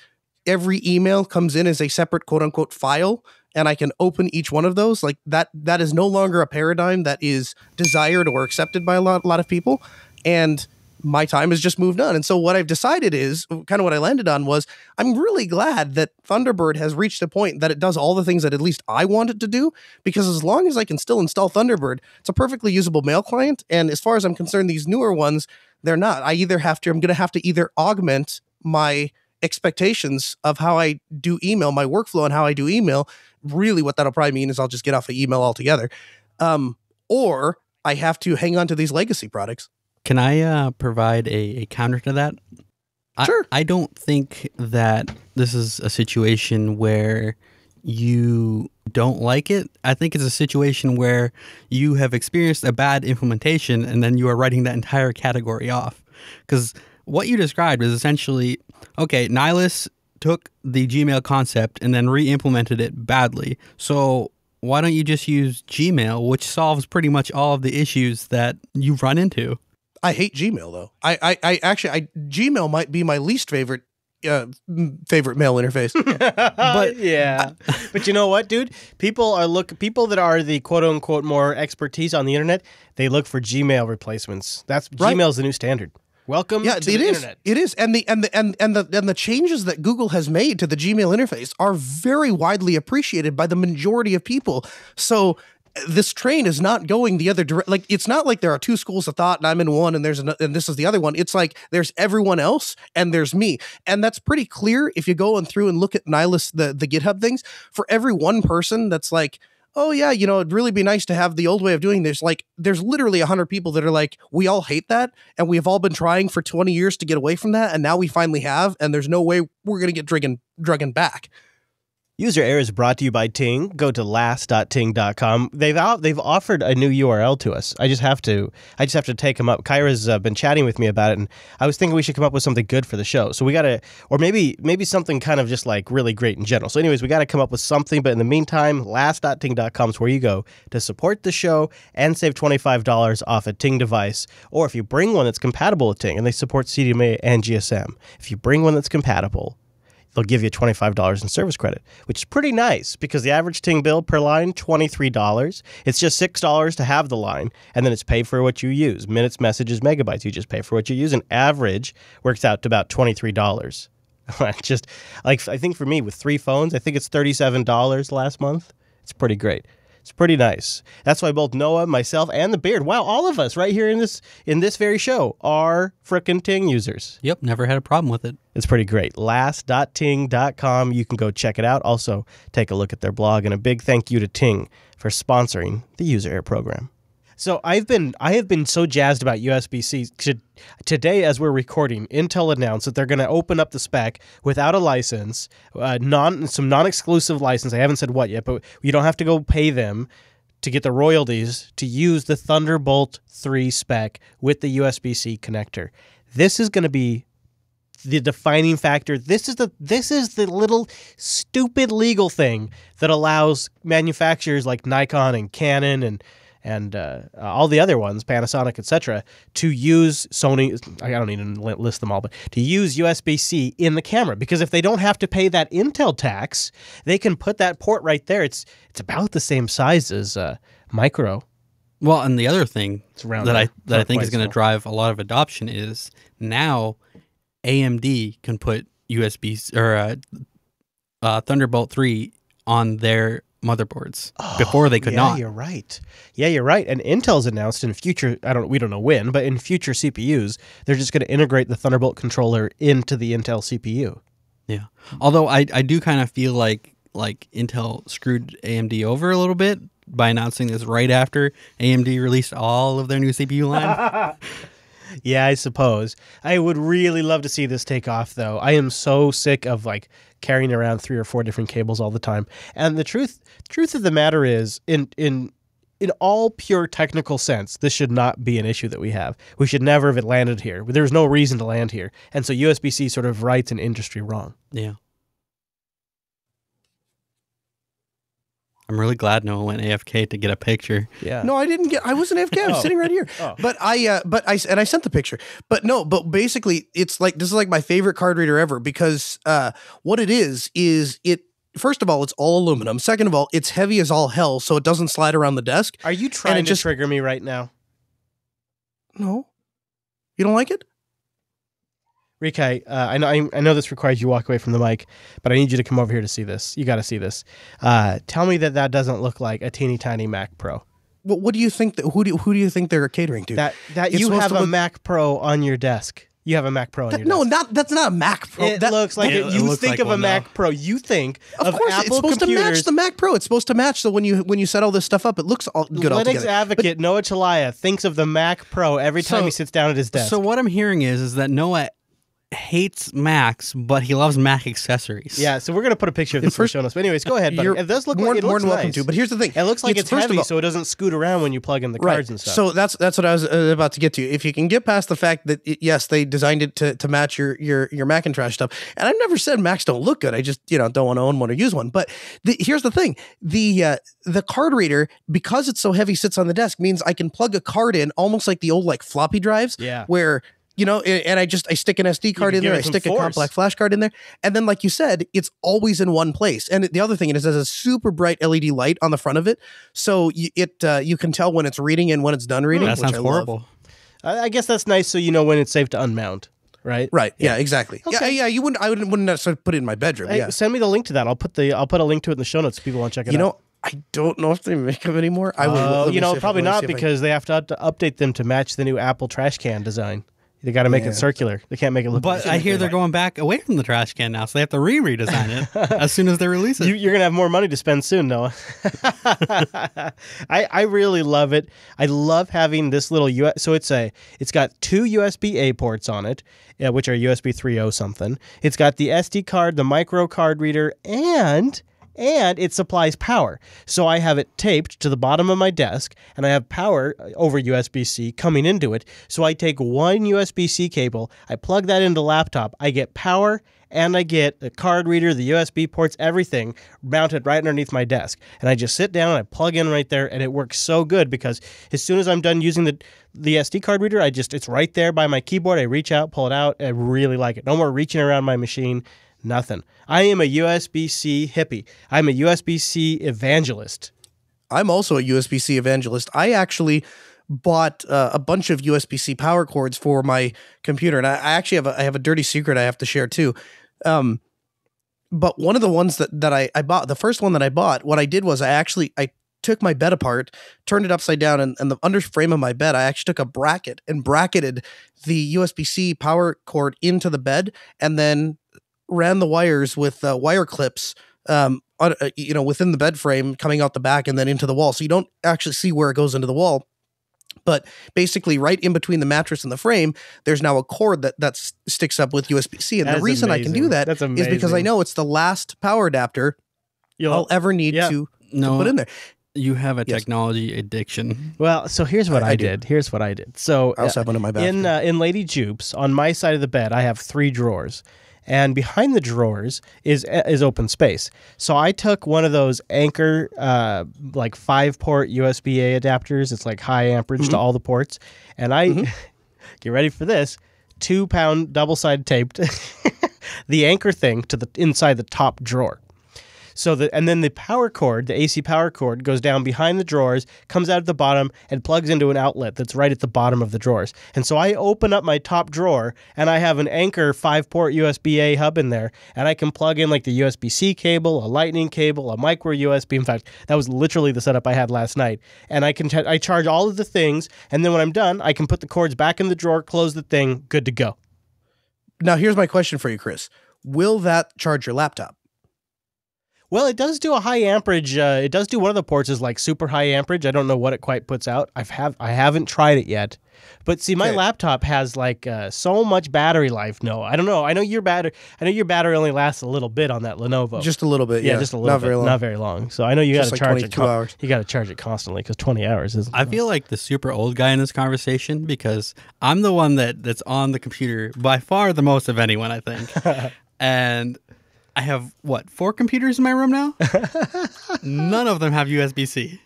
Speaker 1: every email comes in as a separate quote unquote file, and I can open each one of those. Like that is no longer a paradigm that is desired or accepted by a lot of people. And my time has just moved on. And so what I've decided is, kind of what I landed on was, I'm really glad that Thunderbird has reached a point that it does all the things that at least I want it to do, because as long as I can still install Thunderbird, it's a perfectly usable mail client. And as far as I'm concerned, these newer ones, they're not. I'm going to have to either augment my expectations of how I do email, my workflow and how I do email. Really what that'll probably mean is I'll just get off of email altogether. Or I have to hang on to these legacy products.
Speaker 2: Can I provide a counter to that?
Speaker 1: Sure.
Speaker 2: I don't think that this is a situation where you don't like it. I think it's a situation where you have experienced a bad implementation and then you are writing that entire category off. Because what you described is essentially, okay, Nylas took the Gmail concept and then re-implemented it badly. So why don't you just use Gmail, which solves pretty much all of the issues that you run into?
Speaker 1: I hate Gmail though. I actually Gmail might be my least favorite mail interface.
Speaker 3: But yeah, but you know what, dude? People that are the quote unquote more expertise on the internet, they look for Gmail replacements. That's right. Gmail's the new standard. Welcome to the internet.
Speaker 1: It is, and the changes that Google has made to the Gmail interface are very widely appreciated by the majority of people. So this train is not going the other direction. Like, it's not like there are two schools of thought and I'm in one and and this is the other one. It's like there's everyone else and there's me. And that's pretty clear if you go through and look at Nylas, the GitHub things. For every one person that's like, oh yeah, it'd really be nice to have the old way of doing this. Like, there's literally 100 people that are like, we all hate that. And we have all been trying for 20 years to get away from that. And now we finally have, and there's no way we're going to get drugging back.
Speaker 3: User Error is brought to you by Ting. Go to last.ting.com. They've offered a new URL to us. I just have to take them up. Kyra's been chatting with me about it, and I was thinking we should come up with something good for the show. So we got to, or maybe something kind of just like really great in general. So anyways, we got to come up with something. But in the meantime, last.ting.com is where you go to support the show and save $25 off a Ting device. Or if you bring one that's compatible with Ting, and they support CDMA and GSM, if you bring one that's compatible, they'll give you $25 in service credit, which is pretty nice because the average Ting bill per line, $23. It's just $6 to have the line, and then it's pay for what you use. Minutes, messages, megabytes, you just pay for what you use. And average works out to about $23. Just like, I think for me with 3 phones, I think it's $37 last month. It's pretty great. It's pretty nice. That's why both Noah, myself, and the Beard, wow, all of us right here in this very show are frickin' Ting users.
Speaker 2: Yep, never had a problem with it.
Speaker 3: It's pretty great. Last.ting.com. You can go check it out. Also, take a look at their blog. And a big thank you to Ting for sponsoring the User Error program. So I have been so jazzed about USB-C. Today, as we're recording, Intel announced that they're going to open up the spec without a license, some non-exclusive license. I haven't said what yet, but you don't have to go pay them to get the royalties to use the Thunderbolt 3 spec with the USB-C connector. This is going to be the defining factor. This is the little stupid legal thing that allows manufacturers like Nikon and Canon and all the other ones, Panasonic, etc., to use Sony. I don't need to list them all, but to use USB-C in the camera, because if they don't have to pay that Intel tax, they can put that port right there. It's about the same size as micro.
Speaker 2: Well, and the other thing that I think is going to drive a lot of adoption is now AMD can put USB or Thunderbolt 3 on their motherboards. Before they could not.
Speaker 3: You're right. Yeah, you're right. And Intel's announced in future, we don't know when, but in future CPUs, they're just going to integrate the Thunderbolt controller into the Intel CPU.
Speaker 2: Yeah. Although I do kind of feel like Intel screwed AMD over a little bit by announcing this right after AMD released all of their new CPU line.
Speaker 3: Yeah, I suppose. I would really love to see this take off, though. I am so sick of carrying around 3 or 4 different cables all the time. And the truth of the matter is, in all pure technical sense, this should not be an issue that we have. We should never have landed here. There's no reason to land here. And so USB-C sort of rights an industry wrong.
Speaker 2: Yeah. I'm really glad Noah went AFK to get a picture.
Speaker 3: Yeah.
Speaker 1: No, I wasn't AFK. I was sitting right here. Oh. But I sent the picture. But basically it's like, this is like my favorite card reader ever, because what it is it first of all, it's all aluminum. Second of all, it's heavy as all hell, so it doesn't slide around the desk.
Speaker 3: Are you trying to trigger me right now?
Speaker 1: No. You don't like it?
Speaker 3: Rikai, I know this requires you walk away from the mic, but I need you to come over here to see this. You got to see this. Tell me that doesn't look like a teeny tiny Mac Pro.
Speaker 1: What do you think? Who do you think they're catering to?
Speaker 3: That you have a Mac Pro on your desk. You have a Mac Pro on your desk.
Speaker 1: No, that's not a Mac Pro.
Speaker 3: It looks like it. You think of a Mac Pro. You think of
Speaker 1: course,
Speaker 3: Apple
Speaker 1: it's supposed
Speaker 3: computers.
Speaker 1: to match the Mac Pro. It's supposed to match. So when you set all this stuff up, it looks all good all together.
Speaker 3: Linux advocate Noah Chalaya thinks of the Mac Pro every time he sits down at his desk.
Speaker 2: So what I'm hearing is that Noah hates Macs, but he loves Mac accessories.
Speaker 3: Yeah, so we're going to put a picture of this in the show notes. But anyways, go ahead, buddy. It does look
Speaker 1: more
Speaker 3: like it looks
Speaker 1: than welcome
Speaker 3: nice.
Speaker 1: to. But here's the thing.
Speaker 3: It looks like it's heavy, so it doesn't scoot around when you plug in the cards and stuff.
Speaker 1: So that's what I was about to get to. If you can get past the fact that, yes, they designed it to match your Macintosh stuff. And I've never said Macs don't look good. I just, don't want to own one or use one. But here's the thing. The card reader, because it's so heavy, sits on the desk, means I can plug a card in almost like the old floppy drives.
Speaker 3: Yeah.
Speaker 1: Where and I stick an SD card in there, I stick a compact flash card in there, and then, like you said, it's always in one place. And the other thing is, it has a super bright LED light on the front of it, so you can tell when it's reading and when it's done reading.
Speaker 2: That sounds horrible.
Speaker 3: I guess that's nice, so you know when it's safe to unmount. Right.
Speaker 1: Right. Yeah. Exactly. Okay. Yeah. You wouldn't. I wouldn't necessarily put it in my bedroom.
Speaker 3: Hey,
Speaker 1: yeah.
Speaker 3: Send me the link to that. I'll put a link to it in the show notes if people want to check it out.
Speaker 1: I don't know if they make them anymore. I will.
Speaker 3: Probably not, because they have to update them to match the new Apple trash can design. They got to make it circular. They can't make it look.
Speaker 2: But I hear they're going back away from the trash can now, so they have to redesign it as soon as they release it.
Speaker 3: You're gonna have more money to spend soon, Noah. I really love it. I love having this little So it's got two USB-A ports on it, which are USB 3.0 something. It's got the SD card, the micro card reader, and it supplies power. So I have it taped to the bottom of my desk, and I have power over USB-C coming into it. So I take one USB-C cable, I plug that into the laptop, I get power, and I get the card reader, the USB ports, everything mounted right underneath my desk. And I just sit down and I plug in right there, and it works so good because as soon as I'm done using the SD card reader, it's right there by my keyboard. I reach out, pull it out. I really like it. No more reaching around my machine. Nothing. I am a USB-C hippie. I'm a USB-C evangelist.
Speaker 1: I'm also a USB-C evangelist. I actually bought a bunch of USB-C power cords for my computer, and I actually have a dirty secret I have to share too. But one of the ones that I bought, the first one that I bought, what I did was I took my bed apart, turned it upside down, and the under frame of my bed, I actually took a bracket and bracketed the USB-C power cord into the bed, and then ran the wires with wire clips, within the bed frame coming out the back and then into the wall. So you don't actually see where it goes into the wall. But basically, right in between the mattress and the frame, there's now a cord that sticks up with USB-C. And the reason I can do that is because I know it's the last power adapter I'll ever need to put in there.
Speaker 2: You have a technology addiction.
Speaker 3: Well, so here's what I did. Here's what I did. So
Speaker 1: I also have one in my bathroom.
Speaker 3: In Lady Jupes, on my side of the bed, I have 3 drawers. And behind the drawers is open space. So I took one of those Anchor 5-port USB-A adapters. It's like high amperage to all the ports. And I, get ready for this, 2-pound double-sided taped the Anchor thing to the inside the top drawer. And then the power cord, the AC power cord, goes down behind the drawers, comes out at the bottom, and plugs into an outlet that's right at the bottom of the drawers. And so I open up my top drawer, and I have an Anchor 5-port USB-A hub in there, and I can plug in the USB-C cable, a lightning cable, a micro USB. In fact, that was literally the setup I had last night. And I charge all of the things, and then when I'm done, I can put the cords back in the drawer, close the thing, good to go.
Speaker 1: Now, here's my question for you, Chris. Will that charge your laptop?
Speaker 3: Well, it does do a high amperage. It does do one of the ports is super high amperage. I don't know what it quite puts out. I haven't tried it yet. But see, my laptop has so much battery life. No, I don't know. I know your battery only lasts a little bit on that Lenovo.
Speaker 1: Just a little bit. Yeah,
Speaker 3: just a little bit. Not very long. So I know you got to charge it.
Speaker 1: 22 hours.
Speaker 3: You got to charge it constantly because 20 hours isn't.
Speaker 2: I feel like the super old guy in this conversation because I'm the one that's on the computer by far the most of anyone, I think, and I have, 4 computers in my room now? None of them have USB-C.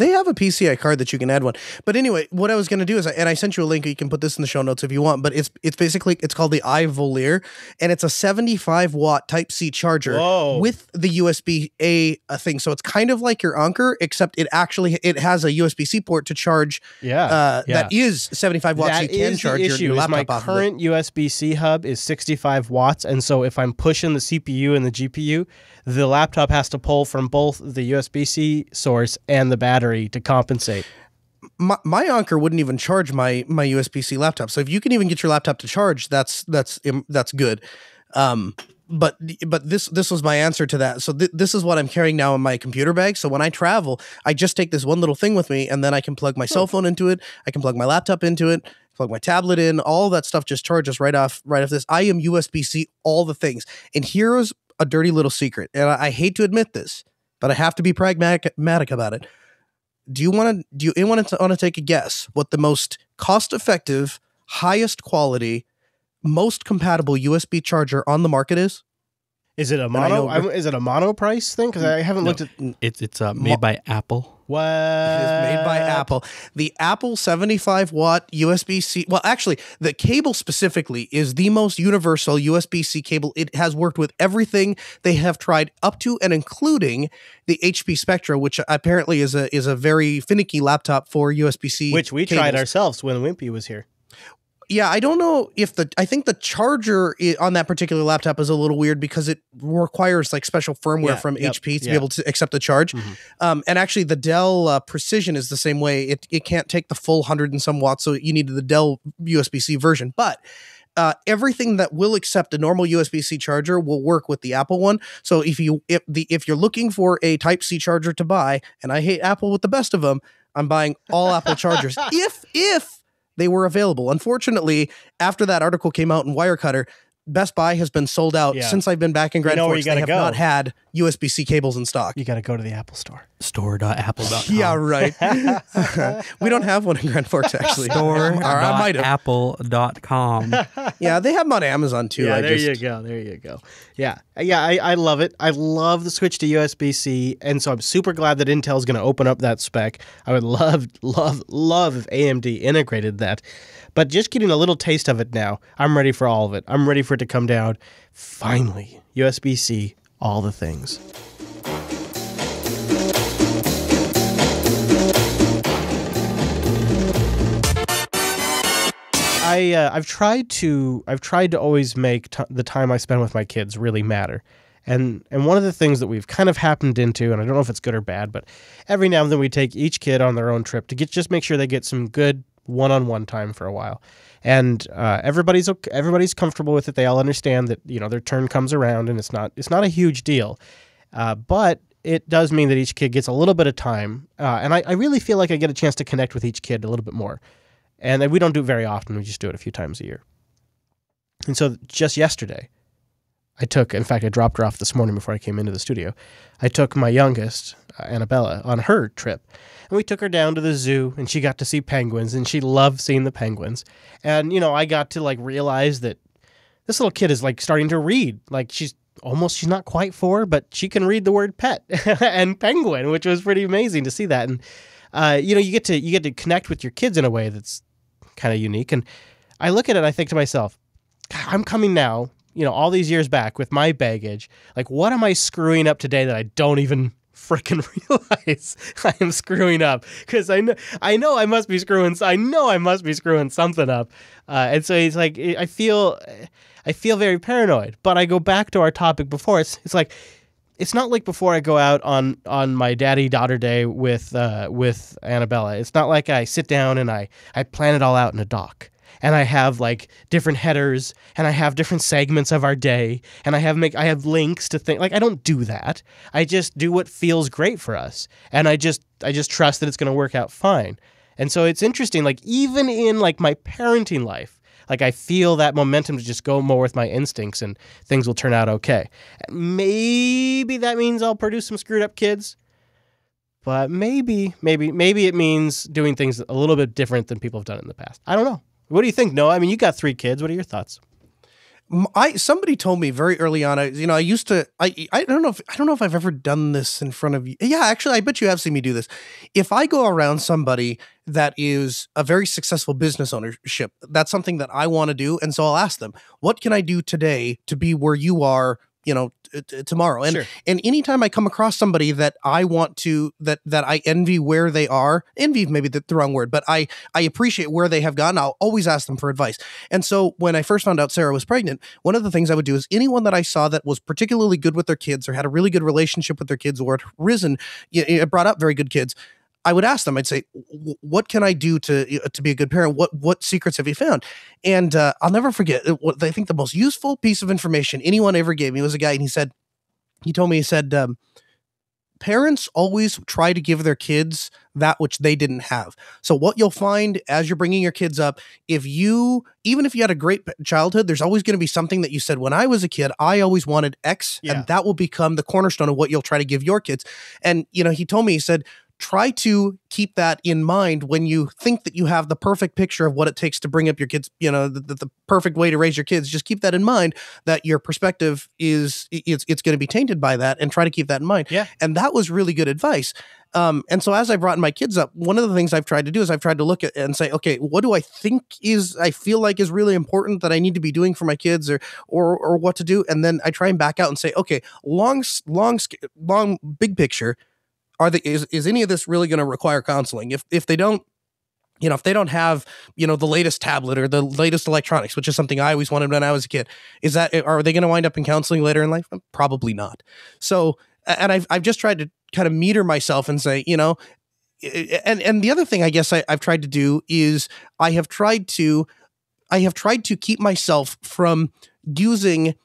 Speaker 1: They have a PCI card that you can add one. But anyway, what I was going to do is, and I sent you a link. You can put this in the show notes if you want. But it's basically, it's called the iVoliere, and it's a 75-watt Type-C charger with the USB-A thing. So it's kind of like your Anker, except it has a USB-C port to charge. That is 75 watts.
Speaker 3: That
Speaker 1: you can charge your laptop
Speaker 3: my
Speaker 1: off
Speaker 3: current
Speaker 1: of it.
Speaker 3: USB-C hub is 65 watts, and so if I'm pushing the CPU and the GPU, the laptop has to pull from both the USB-C source and the battery to compensate.
Speaker 1: My Anker wouldn't even charge my USB-C laptop. So if you can even get your laptop to charge, that's good. But this was my answer to that. So this is what I'm carrying now in my computer bag. So when I travel, I just take this one little thing with me, and then I can plug my cell phone into it. I can plug my laptop into it, plug my tablet in. All that stuff just charges right off this. I am USB-C all the things. And here's a dirty little secret. And I hate to admit this, but I have to be pragmatic about it. Do you want to take a guess what the most cost-effective, highest quality, most compatible USB charger on the market is?
Speaker 3: Is it a mono price thing? Because I haven't looked at.
Speaker 2: It's made by Apple.
Speaker 3: What?
Speaker 1: It is made by Apple. The Apple 75-watt USB-C. Well, actually, the cable specifically is the most universal USB-C cable. It has worked with everything they have tried up to and including the HP Spectra, which apparently is a very finicky laptop for USB-C.
Speaker 3: Which we tried ourselves when Wimpy was here.
Speaker 1: Yeah, I don't know if I think the charger on that particular laptop is a little weird because it requires like special firmware from HP to be able to accept the charge. Mm-hmm. And actually the Dell Precision is the same way. It can't take the full 100 and some watts, so you need the Dell USB-C version. But everything that will accept a normal USB-C charger will work with the Apple one. So if you're looking for a Type-C charger to buy, and I hate Apple with the best of them, I'm buying all Apple chargers. If they were available. Unfortunately, after that article came out in Wirecutter, Best Buy has been sold out since I've been back in Grand Forks. They have not had USB-C cables in stock.
Speaker 3: You got to go to the Apple store.
Speaker 2: Store.apple.com.
Speaker 1: Yeah, right. We don't have one in Grand Forks, actually.
Speaker 2: Store.apple.com.
Speaker 1: Yeah, they have them on Amazon, too.
Speaker 3: Yeah, there you go. Yeah, I love it. I love the switch to USB-C, and so I'm super glad that Intel's going to open up that spec. I would love if AMD integrated that. But just getting a little taste of it now, I'm ready for all of it. I'm ready for it to come down. Finally, USB-C, all the things. I've tried to always make the time I spend with my kids really matter. And one of the things that we've kind of happened into, and I don't know if it's good or bad, but every now and then we take each kid on their own trip to just make sure they get some good one-on-one time for a while. And everybody's comfortable with it. They all understand that, their turn comes around and it's not a huge deal. But it does mean that each kid gets a little bit of time. And I really feel like I get a chance to connect with each kid a little bit more. And we don't do it very often. We just do it a few times a year. And so just yesterday, I dropped her off this morning before I came into the studio. I took my youngest, Annabella, on her trip. And we took her down to the zoo, and she got to see penguins, and she loved seeing the penguins. And, I got to, realize that this little kid is, starting to read. She's not quite 4, but she can read the word pet and penguin, which was pretty amazing to see that. And, you get to connect with your kids in a way that's kind of unique. And I look at it and I think to myself, I'm coming now, all these years back with my baggage. What am I screwing up today that I don't even freaking realize I am screwing up? Because I know I must be screwing something up. And so it's I feel very paranoid. But I go back to our topic before. It's not like before I go out on my daddy-daughter day with Annabella. It's not like I sit down and I plan it all out in a doc. And I have different headers, and I have different segments of our day, and I have links to things. I don't do that. I just do what feels great for us, and I just trust that it's going to work out fine. And so it's interesting. Even in my parenting life, I feel that momentum to just go more with my instincts, and things will turn out okay. Maybe that means I'll produce some screwed up kids, but maybe it means doing things a little bit different than people have done in the past. I don't know. What do you think, Noah? I mean, you got 3 kids. What are your thoughts?
Speaker 1: Somebody told me very early on. I used to. I don't know if I've ever done this in front of you. Yeah, actually, I bet you have seen me do this. If I go around somebody that is a very successful business ownership, that's something that I want to do, and so I'll ask them, "What can I do today to be where you are?" Tomorrow. And anytime I come across somebody that I want to, that I envy where they are, envy maybe the wrong word, but I appreciate where they have gone, I'll always ask them for advice. And so when I first found out Sarah was pregnant, one of the things I would do is anyone that I saw that was particularly good with their kids or had a really good relationship with their kids or had brought up very good kids, I would ask them, I'd say, what can I do to be a good parent? What secrets have you found? And I'll never forget what I think the most useful piece of information anyone ever gave me was a guy, and he told me, parents always try to give their kids that which they didn't have. So what you'll find as you're bringing your kids up, even if you had a great childhood, there's always going to be something that you said, when I was a kid, I always wanted X, and that will become the cornerstone of what you'll try to give your kids. And, he told me, he said, try to keep that in mind when you think that you have the perfect picture of what it takes to bring up your kids, the perfect way to raise your kids. Just keep that in mind, that your perspective it's going to be tainted by that, and try to keep that in mind.
Speaker 3: Yeah.
Speaker 1: And that was really good advice. And so as I brought my kids up, one of the things I've tried to do is I've tried to look at and say, okay, what do I feel like is really important that I need to be doing for my kids or what to do? And then I try and back out and say, okay, long, big picture, is any of this really going to require counseling? If they don't, if they don't have, the latest tablet or the latest electronics, which is something I always wanted when I was a kid, are they going to wind up in counseling later in life? Probably not. So, and I've just tried to kind of meter myself and say, and the other thing I guess I've tried to do is I have tried to keep myself from using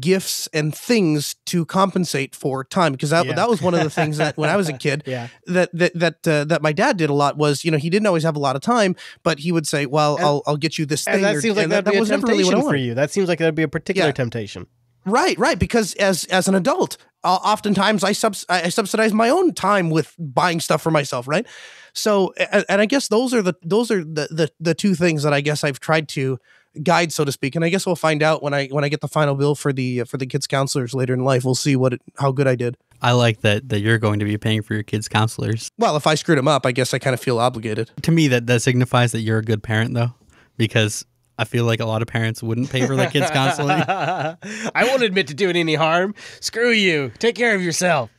Speaker 1: gifts and things to compensate for time, because that was one of the things that when I was a kid that my dad did a lot was, he didn't always have a lot of time, but he would say, well, I'll get you this thing.
Speaker 3: And that seems like that'd be a temptation for you. That seems like that'd be a particular temptation.
Speaker 1: Right. Because as an adult, oftentimes I subsidize my own time with buying stuff for myself. Right. So, and I guess those are the two things that I guess I've tried to guide, so to speak. And I guess we'll find out when I get the final bill for the kids counselors later in life. We'll see how good I did.
Speaker 2: I like that you're going to be paying for your kids counselors.
Speaker 1: Well, if I screwed them up, I guess I kind of feel obligated.
Speaker 2: To me, that signifies that you're a good parent, though, because I feel like a lot of parents wouldn't pay for their kids counseling.
Speaker 3: I won't admit to doing any harm. Screw you. Take care of yourself.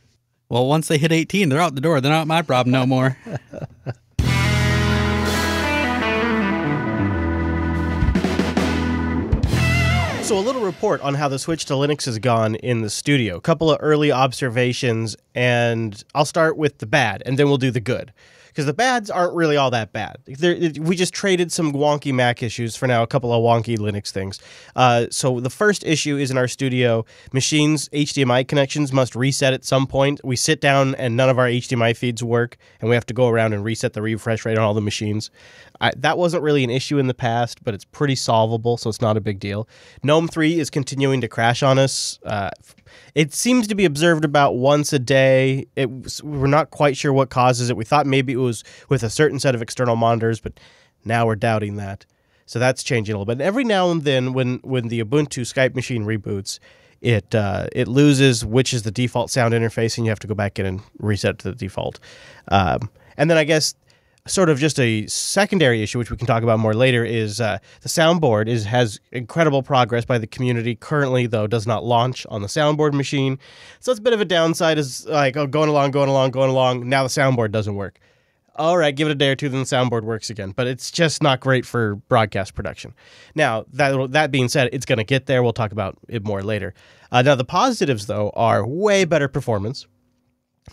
Speaker 2: Well, once they hit 18, they're out the door. They're not my problem no more.
Speaker 3: So a little report on how the switch to Linux has gone in the studio. A couple of early observations, and I'll start with the bad, and then we'll do the good. Because the bads aren't really all that bad. We just traded some wonky Mac issues for now a couple of wonky Linux things. So the first issue is in our studio. Machines' HDMI connections must reset at some point. We sit down and none of our HDMI feeds work, and we have to go around and reset the refresh rate on all the machines. That wasn't really an issue in the past, but it's pretty solvable, so it's not a big deal. Gnome 3 is continuing to crash on us. It seems to be observed about once a day. We're not quite sure what causes it. We thought maybe it was with a certain set of external monitors, but now we're doubting that. So that's changing a little bit. And every now and then, when the Ubuntu Skype machine reboots, it loses which is the default sound interface, and you have to go back in and reset it to the default. And then I guess sort of just a secondary issue, which we can talk about more later, is the soundboard has incredible progress by the community. Currently, though, does not launch on the soundboard machine. So it's a bit of a downside, is like, going along. Now the soundboard doesn't work. All right, give it a day or two, then the soundboard works again. But it's just not great for broadcast production. Now, that being said, it's going to get there. We'll talk about it more later. Now, the positives, though, are way better performance.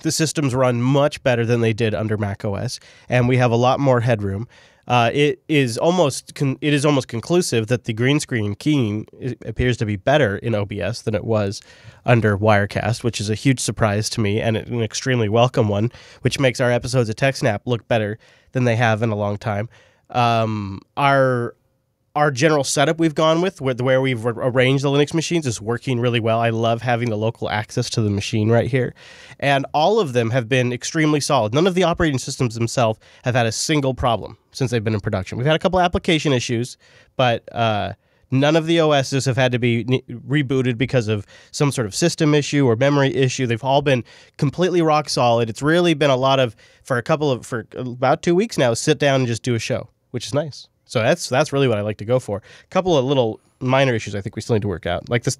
Speaker 3: The systems run much better than they did under macOS, and we have a lot more headroom. It is almost conclusive that the green screen keying appears to be better in OBS than it was under Wirecast, which is a huge surprise to me and an extremely welcome one, which makes our episodes of TechSnap look better than they have in a long time. Our general setup we've gone with, where we've arranged the Linux machines, is working really well. I love having the local access to the machine right here. And all of them have been extremely solid. None of the operating systems themselves have had a single problem since they've been in production. We've had a couple application issues, but None of the OSs have had to be rebooted because of some sort of system issue or memory issue. They've all been completely rock solid. It's really been a lot of, for about 2 weeks now, sit down and just do a show, which is nice. So that's really what I like to go for. A couple of little minor issues I think we still need to work out. Like the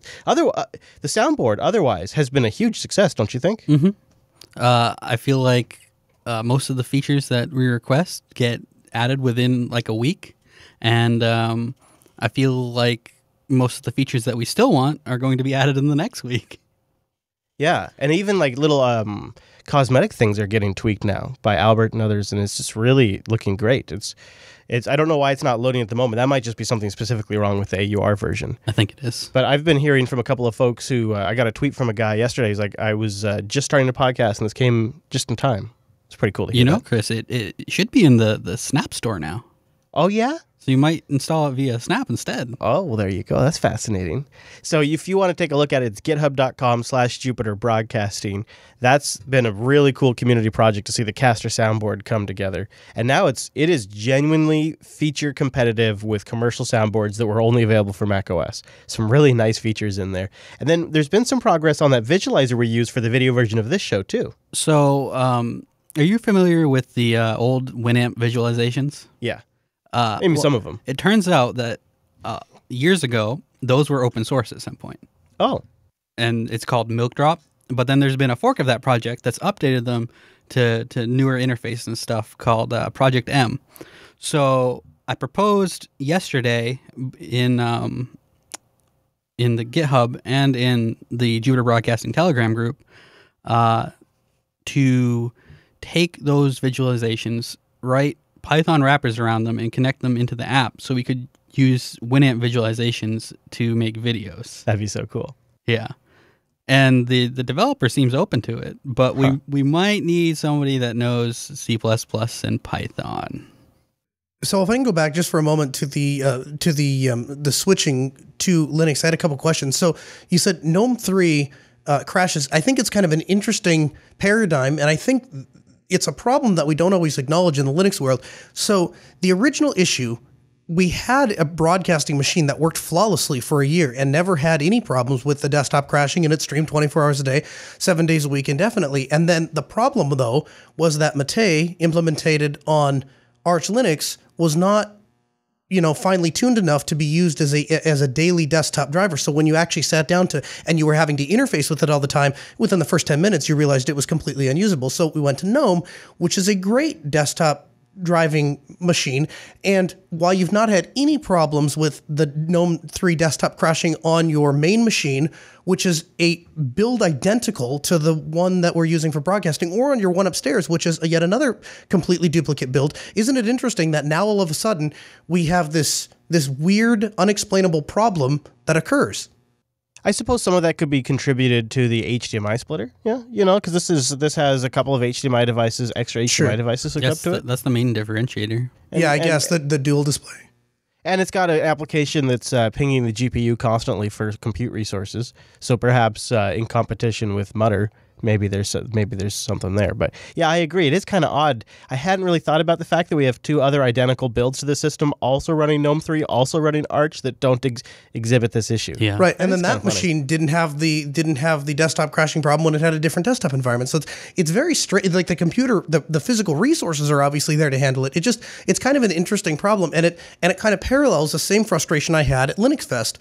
Speaker 3: soundboard otherwise has been a huge success, don't you think?
Speaker 2: Mm-hmm. I feel like most of the features that we request get added within like a week. And I feel like most of the features that we still want are going to be added in the next week.
Speaker 3: Yeah, and even like little cosmetic things are getting tweaked now by Albert and others, and it's just really looking great. It's I don't know why it's not loading at the moment. That might just be something specifically wrong with the AUR version.
Speaker 2: I think it is.
Speaker 3: But I've been hearing from a couple of folks who I got a tweet from a guy yesterday. He's like, I was just starting a podcast, and this came just in time. It's pretty cool to hear.
Speaker 2: You know, Chris, it should be in the Snap store now.
Speaker 3: Oh, yeah?
Speaker 2: So you might install it via Snap instead.
Speaker 3: Oh, well, there you go. That's fascinating. So if you want to take a look at it, it's github.com/Jupiter Broadcasting. That's been a really cool community project to see the caster soundboard come together. And now it is genuinely feature competitive with commercial soundboards that were only available for macOS. Some really nice features in there. And then there's been some progress on that visualizer we use for the video version of this show, too.
Speaker 2: So are you familiar with the old Winamp visualizations?
Speaker 3: Yeah. Maybe some of them.
Speaker 2: It turns out that years ago, those were open source at some point.
Speaker 3: Oh.
Speaker 2: And it's called Milk Drop. But then there's been a fork of that project that's updated them to newer interface and stuff called Project M. So I proposed yesterday in the GitHub and in the Jupiter Broadcasting Telegram group to take those visualizations, write Python wrappers around them, and connect them into the app so we could use Winamp visualizations to make videos.
Speaker 3: That'd be so cool.
Speaker 2: Yeah. And the developer seems open to it, but we might need somebody that knows C++ and Python.
Speaker 1: So if I can go back just for a moment to the switching to Linux, I had a couple questions. So you said GNOME 3 crashes. I think it's kind of an interesting paradigm, and I think it's a problem that we don't always acknowledge in the Linux world. So the original issue, we had a broadcasting machine that worked flawlessly for a year and never had any problems with the desktop crashing, and it streamed 24 hours a day, 7 days a week indefinitely. And then the problem, though, was that Mate implemented on Arch Linux was not, finely tuned enough to be used as a daily desktop driver. So when you actually sat down and you were having to interface with it all the time, within the first 10 minutes, you realized it was completely unusable. So we went to GNOME, which is a great desktop driving machine. And while you've not had any problems with the GNOME 3 desktop crashing on your main machine, which is a build identical to the one that we're using for broadcasting, or on your one upstairs, which is yet another completely duplicate build, isn't it interesting that now all of a sudden we have this weird, unexplainable problem that occurs?
Speaker 3: I suppose some of that could be contributed to the HDMI splitter. Yeah, because this has a couple of HDMI devices, extra HDMI devices hooked up to it.
Speaker 2: That's the main differentiator.
Speaker 1: I guess the dual display.
Speaker 3: And it's got an application that's pinging the GPU constantly for compute resources. So perhaps in competition with Mutter, maybe there's something there. But yeah, I agree. It is kind of odd. I hadn't really thought about the fact that we have two other identical builds to the system, also running GNOME 3, also running Arch, that don't exhibit this issue.
Speaker 2: Yeah.
Speaker 1: Right. And then that machine didn't have the desktop crashing problem when it had a different desktop environment. So it's very straight. Like the computer, the physical resources are obviously there to handle it. It's kind of an interesting problem, and it kind of parallels the same frustration I had at Linux Fest,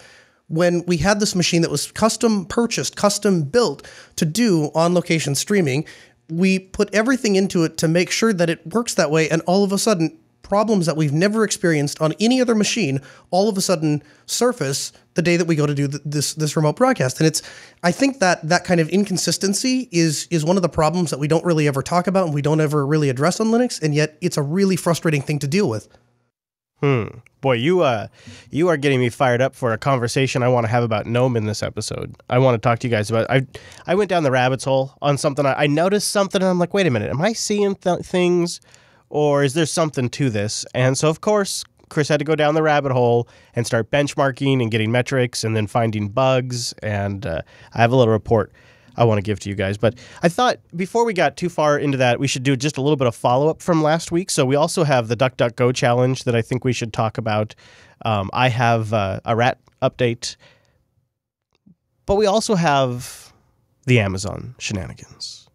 Speaker 1: when we had this machine that was custom purchased, custom built to do on-location streaming. We put everything into it to make sure that it works that way, and all of a sudden, problems that we've never experienced on any other machine all of a sudden surface the day that we go to do this remote broadcast. And I think that kind of inconsistency is one of the problems that we don't really ever talk about and we don't ever really address on Linux, and yet it's a really frustrating thing to deal with.
Speaker 3: Boy, you are getting me fired up for a conversation I want to have about GNOME in this episode. I want to talk to you guys about. I went down the rabbit's hole on something. I noticed something, and I'm like, wait a minute, am I seeing things, or is there something to this? And so, of course, Chris had to go down the rabbit hole and start benchmarking and getting metrics, and then finding bugs. And I have a little report. I want to give to you guys. But I thought before we got too far into that, we should do just a little bit of follow-up from last week. So we also have the DuckDuckGo Challenge that I think we should talk about. I have a rat update. But we also have the Amazon shenanigans.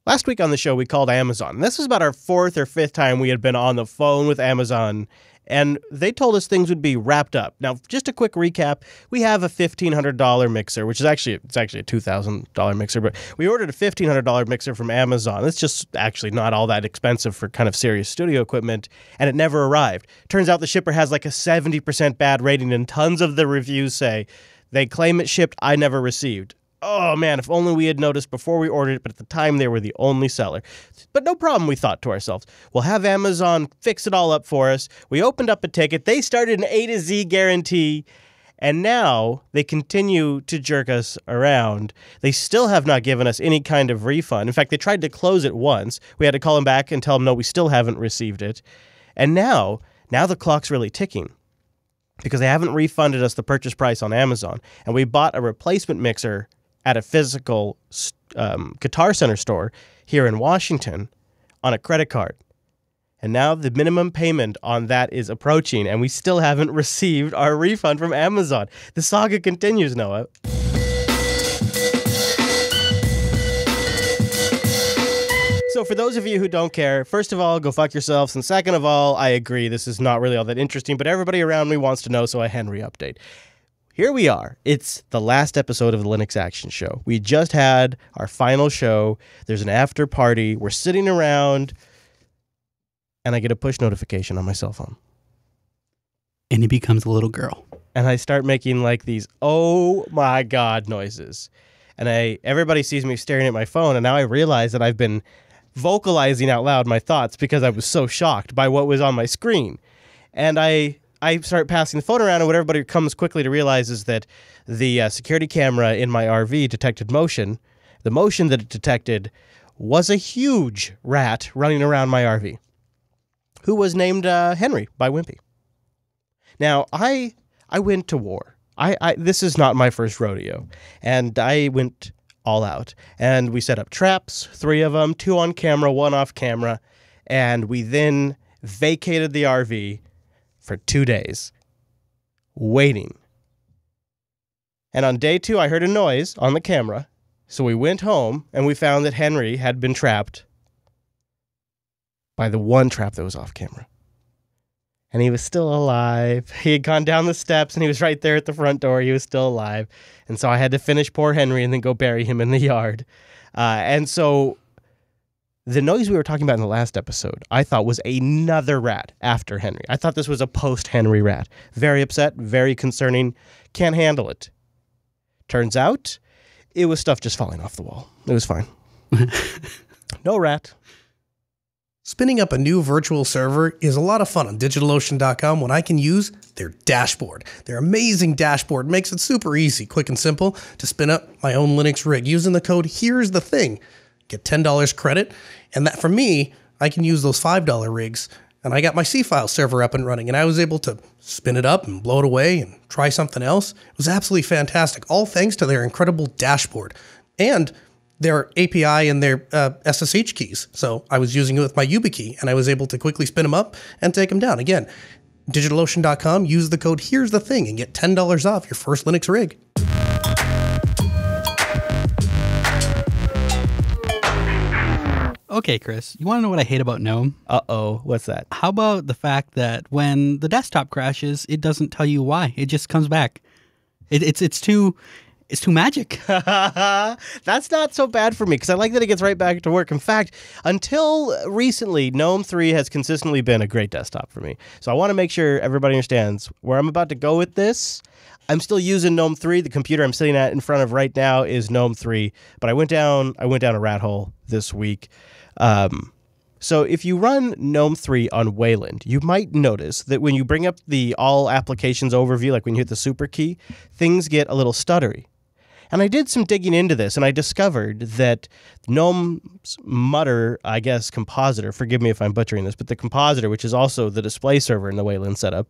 Speaker 3: Last week on the show, we called Amazon. This was about our 4th or 5th time we had been on the phone with Amazon, and they told us things would be wrapped up. Now, just a quick recap, we have a $1,500 mixer, which is actually a $2,000 mixer, but we ordered a $1,500 mixer from Amazon. It's just actually not all that expensive for kind of serious studio equipment, and it never arrived. Turns out the shipper has like a 70% bad rating, and tons of the reviews say they claim it shipped, I never received. Oh, man, if only we had noticed before we ordered it, but at the time they were the only seller. But no problem, we thought to ourselves. We'll have Amazon fix it all up for us. We opened up a ticket. They started an A to Z guarantee, and now they continue to jerk us around. They still have not given us any kind of refund. In fact, they tried to close it once. We had to call them back and tell them, no, we still haven't received it. And now the clock's really ticking, because they haven't refunded us the purchase price on Amazon. And we bought a replacement mixer at a physical Guitar Center store here in Washington on a credit card. And now the minimum payment on that is approaching, and we still haven't received our refund from Amazon. The saga continues, Noah. So for those of you who don't care, first of all, go fuck yourselves. And second of all, I agree, this is not really all that interesting, but everybody around me wants to know, so a Henry update. Here we are. It's the last episode of the Linux Action Show. We just had our final show. There's an after party. We're sitting around, and I get a push notification on my cell phone.
Speaker 2: And he becomes a little girl.
Speaker 3: And I start making like these, oh my God, noises. And everybody sees me staring at my phone, and now I realize that I've been vocalizing out loud my thoughts because I was so shocked by what was on my screen. And I start passing the phone around, and what everybody comes quickly to realize is that the security camera in my RV detected motion. The motion that it detected was a huge rat running around my RV, who was named Henry by Wimpy. Now, I went to war. This is not my first rodeo, and I went all out. And we set up traps, 3 of them, 2 on camera, 1 off camera, and we then vacated the RV for 2 days, waiting. And on day 2, I heard a noise on the camera, so we went home, and we found that Henry had been trapped by the one trap that was off camera. And he was still alive. He had gone down the steps, and he was right there at the front door. He was still alive. And so I had to finish poor Henry and then go bury him in the yard. And so the noise we were talking about in the last episode, I thought was another rat after Henry. I thought this was a post-Henry rat. Very upset, very concerning, can't handle it. Turns out, it was stuff just falling off the wall. It was fine. No rat.
Speaker 1: Spinning up a new virtual server is a lot of fun on DigitalOcean.com when I can use their dashboard. Their amazing dashboard makes it super easy, quick and simple to spin up my own Linux rig using the code Here's the Thing. Get $10 credit, and that for me, I can use those $5 rigs, and I got my C-File server up and running, and I was able to spin it up and blow it away and try something else. It was absolutely fantastic, all thanks to their incredible dashboard and their API and their SSH keys. So I was using it with my YubiKey, and I was able to quickly spin them up and take them down. Again, DigitalOcean.com, use the code Here's the Thing and get $10 off your first Linux rig.
Speaker 2: Okay, Chris, you want to know what I hate about Gnome?
Speaker 3: Uh-oh, what's that?
Speaker 2: How about the fact that when the desktop crashes, it doesn't tell you why. It just comes back. It's too magic.
Speaker 3: That's not so bad for me, because I like that it gets right back to work. In fact, until recently, Gnome 3 has consistently been a great desktop for me. So I want to make sure everybody understands where I'm about to go with this. I'm still using Gnome 3. The computer I'm sitting at in front of right now is Gnome 3. But I went down a rat hole this week. So if you run Gnome 3 on Wayland, you might notice that when you bring up the all applications overview, like when you hit the super key, things get a little stuttery. And I did some digging into this, and I discovered that Gnome's Mutter, I guess, compositor, forgive me if I'm butchering this, but the compositor, which is also the display server in the Wayland setup,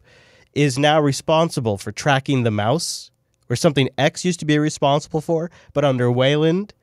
Speaker 3: is now responsible for tracking the mouse, or something X used to be responsible for, but under Wayland.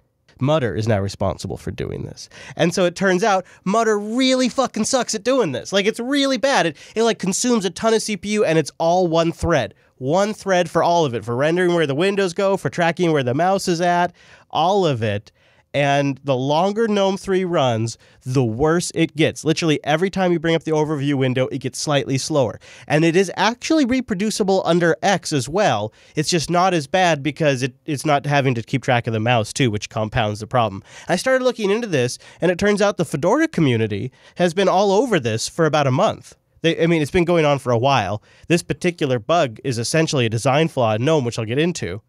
Speaker 3: Mutter is now responsible for doing this. And so it turns out Mutter really fucking sucks at doing this. Like, it's really bad. It like consumes a ton of CPU, and it's all one thread. One thread for all of it, for rendering where the windows go, for tracking where the mouse is at, all of it. And the longer GNOME 3 runs, the worse it gets. Literally every time you bring up the overview window, it gets slightly slower. And it is actually reproducible under X as well. It's just not as bad because it's not having to keep track of the mouse too, which compounds the problem. I started looking into this, and it turns out the Fedora community has been all over this for about a month. It's been going on for a while. This particular bug is essentially a design flaw in GNOME, which I'll get into.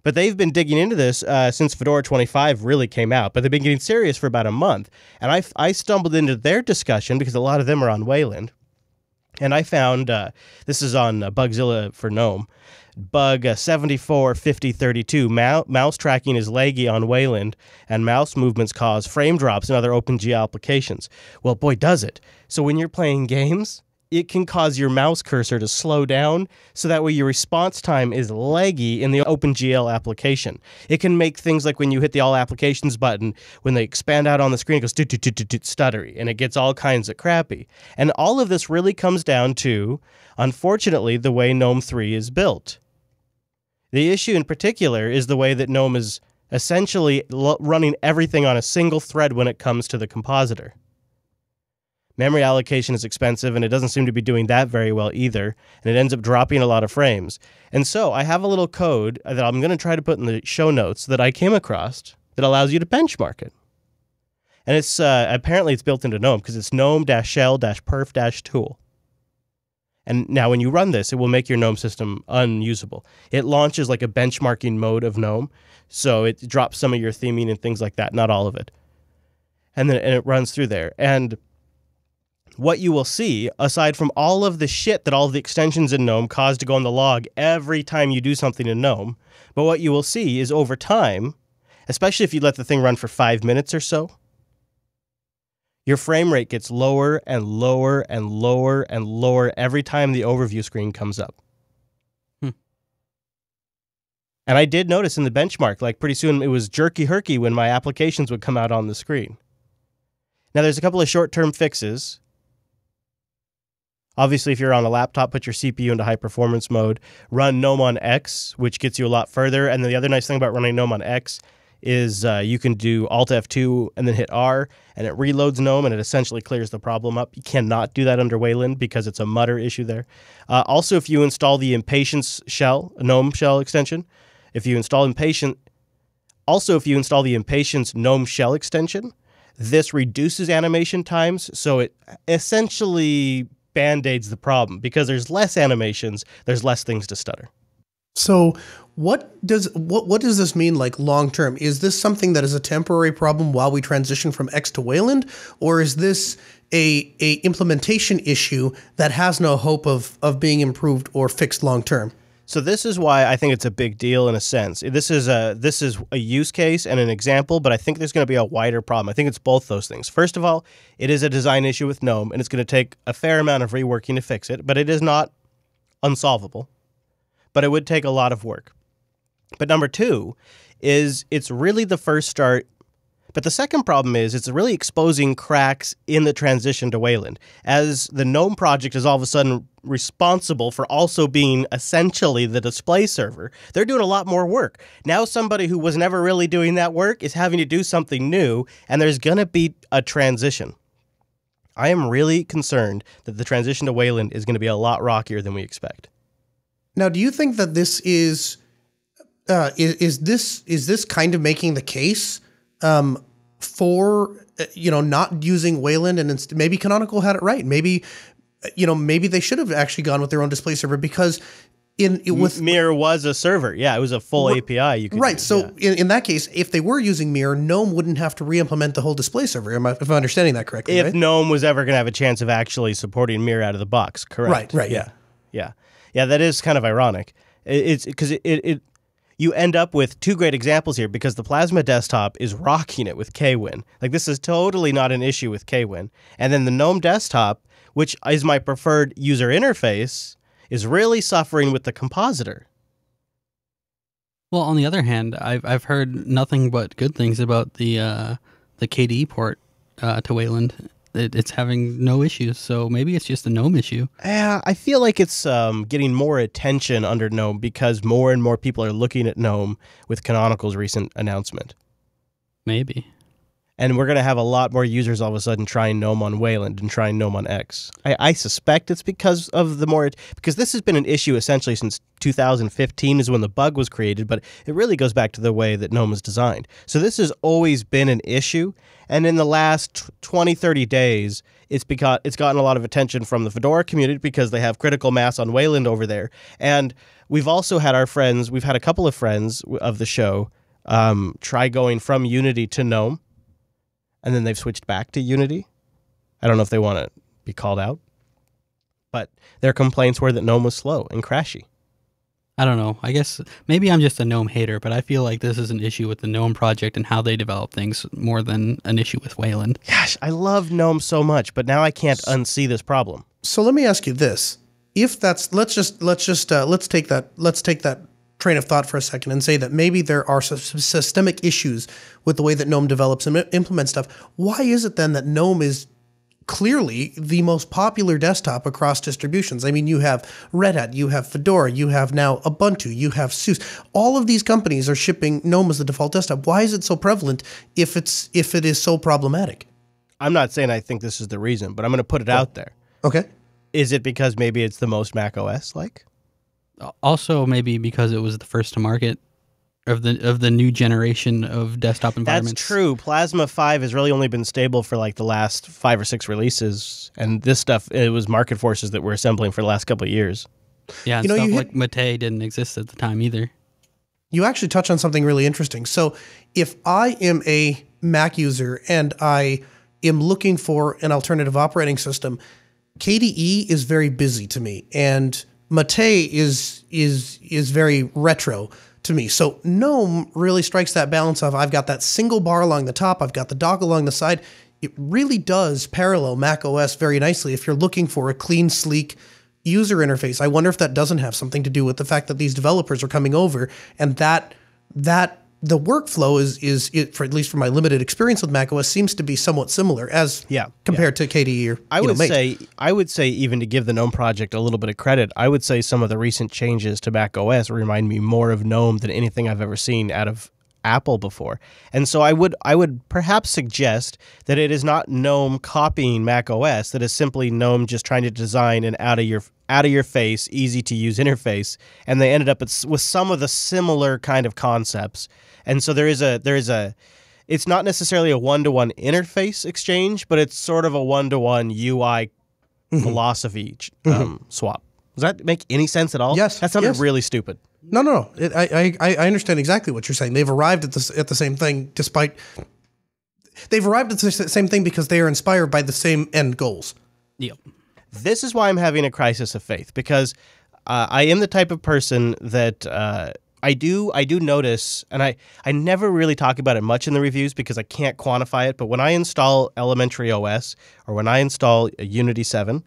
Speaker 3: But they've been digging into this since Fedora 25 really came out, but they've been getting serious for about a month. And I stumbled into their discussion because a lot of them are on Wayland. And I found, this is on Bugzilla for GNOME, bug 745032, mouse tracking is laggy on Wayland, and mouse movements cause frame drops in other OpenGL applications. Well, boy, does it. So when you're playing games, it can cause your mouse cursor to slow down, so that way your response time is laggy in the OpenGL application. It can make things like when you hit the All Applications button, when they expand out on the screen, it goes stuttery, and it gets all kinds of crappy. And all of this really comes down to, unfortunately, the way GNOME 3 is built. The issue in particular is the way that GNOME is essentially running everything on a single thread when it comes to the compositor. Memory allocation is expensive, and it doesn't seem to be doing that very well either, and it ends up dropping a lot of frames. And so I have a little code that I'm going to try to put in the show notes that I came across that allows you to benchmark it. And it's apparently it's built into GNOME because it's gnome-shell-perf-tool. And now when you run this, it will make your GNOME system unusable. It launches like a benchmarking mode of GNOME, so it drops some of your theming and things like that, not all of it. And then it runs through there. And what you will see, aside from all of the shit that all of the extensions in GNOME cause to go on the log every time you do something in GNOME, but what you will see is over time, especially if you let the thing run for 5 minutes or so, your frame rate gets lower and lower and lower and lower every time the overview screen comes up. And I did notice in the benchmark, like pretty soon it was jerky-herky when my applications would come out on the screen. Now there's a couple of short-term fixes. Obviously, if you're on a laptop, put your CPU into high performance mode. Run GNOME on X, which gets you a lot further. And then the other nice thing about running GNOME on X is you can do Alt F2 and then hit R, and it reloads GNOME, and it essentially clears the problem up. You cannot do that under Wayland because it's a mutter issue there. Also, if you install the Impatience shell, GNOME shell extension, if you install Impatience GNOME shell extension, this reduces animation times, so it essentially band-aids the problem. Because there's less animations, there's less things to stutter.
Speaker 1: So what does this mean, like, long term? Is this something that is a temporary problem while we transition from X to Wayland, or is this a implementation issue that has no hope of being improved or fixed long term?
Speaker 3: So this is why I think it's a big deal in a sense. This is a use case and an example, but I think there's going to be a wider problem. I think it's both those things. First of all, it is a design issue with GNOME, and it's going to take a fair amount of reworking to fix it, but it is not unsolvable. But it would take a lot of work. But number two is it's really the first start. But the second problem is it's really exposing cracks in the transition to Wayland, as the GNOME project is all of a sudden responsible for also being essentially the display server. They're doing a lot more work. Now somebody who was never really doing that work is having to do something new, and there's going to be a transition. I am really concerned that the transition to Wayland is going to be a lot rockier than we expect.
Speaker 1: Now, do you think that this is this kind of making the case for not using Wayland, and maybe Canonical had it right. Maybe they should have actually gone with their own display server, because Mir was a server. Yeah, it was a full API you could use. So in that case, if they were using Mir, GNOME wouldn't have to re-implement the whole display server. If I'm understanding that correctly,
Speaker 3: if GNOME was ever going to have a chance of actually supporting Mir out of the box, correct?
Speaker 1: Right.
Speaker 3: Yeah. That is kind of ironic. It's because you end up with two great examples here, because the Plasma desktop is rocking it with KWin. Like, this is totally not an issue with KWin. And then the GNOME desktop, which is my preferred user interface, is really suffering with the compositor.
Speaker 2: Well, on the other hand, I've heard nothing but good things about the KDE port to Wayland. It's having no issues, so maybe it's just a GNOME issue.
Speaker 3: Yeah, I feel like it's getting more attention under GNOME because more and more people are looking at GNOME with Canonical's recent announcement.
Speaker 2: Maybe.
Speaker 3: And we're going to have a lot more users all of a sudden trying GNOME on Wayland and trying GNOME on X. I suspect it's because of because this has been an issue essentially since 2015 is when the bug was created, but it really goes back to the way that GNOME is designed. So this has always been an issue, and in the last 20, 30 days, it's gotten a lot of attention from the Fedora community because they have critical mass on Wayland over there. And we've also had we've had a couple of friends of the show try going from Unity to GNOME, and then they've switched back to Unity. I don't know if they want to be called out, but their complaints were that GNOME was slow and crashy.
Speaker 2: I don't know. I guess maybe I'm just a GNOME hater, but I feel like this is an issue with the GNOME project and how they develop things more than an issue with Wayland.
Speaker 3: Gosh, I love GNOME so much, but now I can't unsee this problem.
Speaker 1: So let me ask you this: if that's let's take that train of thought for a second and say that maybe there are some systemic issues with the way that GNOME develops and implements stuff. Why is it then that GNOME is clearly the most popular desktop across distributions? I mean, you have Red Hat, you have Fedora, you have now Ubuntu, you have SUSE. All of these companies are shipping GNOME as the default desktop. Why is it so prevalent if it is so problematic?
Speaker 3: I'm not saying I think this is the reason, but I'm going to put it out there.
Speaker 1: Okay.
Speaker 3: Is it because maybe it's the most Mac OS-like?
Speaker 2: Also, maybe because it was the first to market of the new generation of desktop environments.
Speaker 3: That's true. Plasma 5 has really only been stable for like the last 5 or 6 releases, and this stuff, it was market forces that were assembling for the last couple of years.
Speaker 2: Yeah, and stuff like Mate didn't exist at the time either.
Speaker 1: You actually touch on something really interesting. So if I am a Mac user and I am looking for an alternative operating system, KDE is very busy to me, and Mate is very retro to me. So GNOME really strikes that balance of I've got that single bar along the top, I've got the dock along the side. It really does parallel Mac OS very nicely if you're looking for a clean, sleek user interface. I wonder if that doesn't have something to do with the fact that these developers are coming over and that the workflow is for at least from my limited experience with macOS seems to be somewhat similar as compared to KDE or
Speaker 3: I would say even to give the GNOME project a little bit of credit, I would say some of the recent changes to macOS remind me more of GNOME than anything I've ever seen out of Apple before. And so I would perhaps suggest that it is not GNOME copying macOS, that is simply GNOME just trying to design an out of your face, easy to use interface, and they ended up with some of the similar kind of concepts. And so there is a it's not necessarily a one-to-one interface exchange, but it's sort of a one-to-one UI philosophy swap. Does that make any sense at all?
Speaker 1: Yes.
Speaker 3: That sounded really stupid.
Speaker 1: No. I understand exactly what you're saying. They've arrived at the same thing they've arrived at the same thing because they are inspired by the same end goals.
Speaker 2: Yep.
Speaker 3: This is why I'm having a crisis of faith, because I am the type of person that I do notice, and I never really talk about it much in the reviews because I can't quantify it, but when I install Elementary OS or when I install Unity 7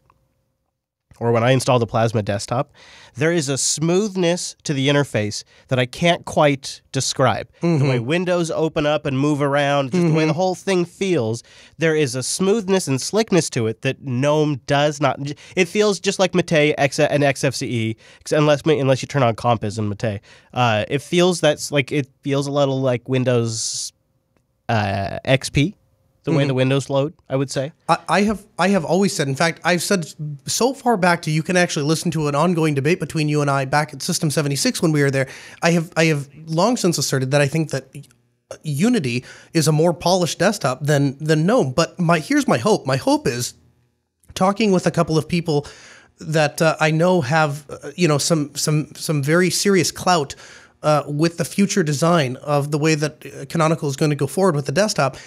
Speaker 3: or when I install the Plasma desktop, there is a smoothness to the interface that I can't quite describe. The way windows open up and move around, just the way the whole thing feels, there is a smoothness and slickness to it that GNOME does not. It feels just like Mate and XFCE, unless you turn on Compiz in Mate. It feels a little like Windows XP. The way the windows load, I would say.
Speaker 1: I have always said, in fact, I've said so far back to you can actually listen to an ongoing debate between you and I back at System 76 when we were there. I have long since asserted that I think that Unity is a more polished desktop than GNOME. But here's my hope. My hope is talking with a couple of people that I know have some very serious clout with the future design of the way that Canonical is going to go forward with the desktop.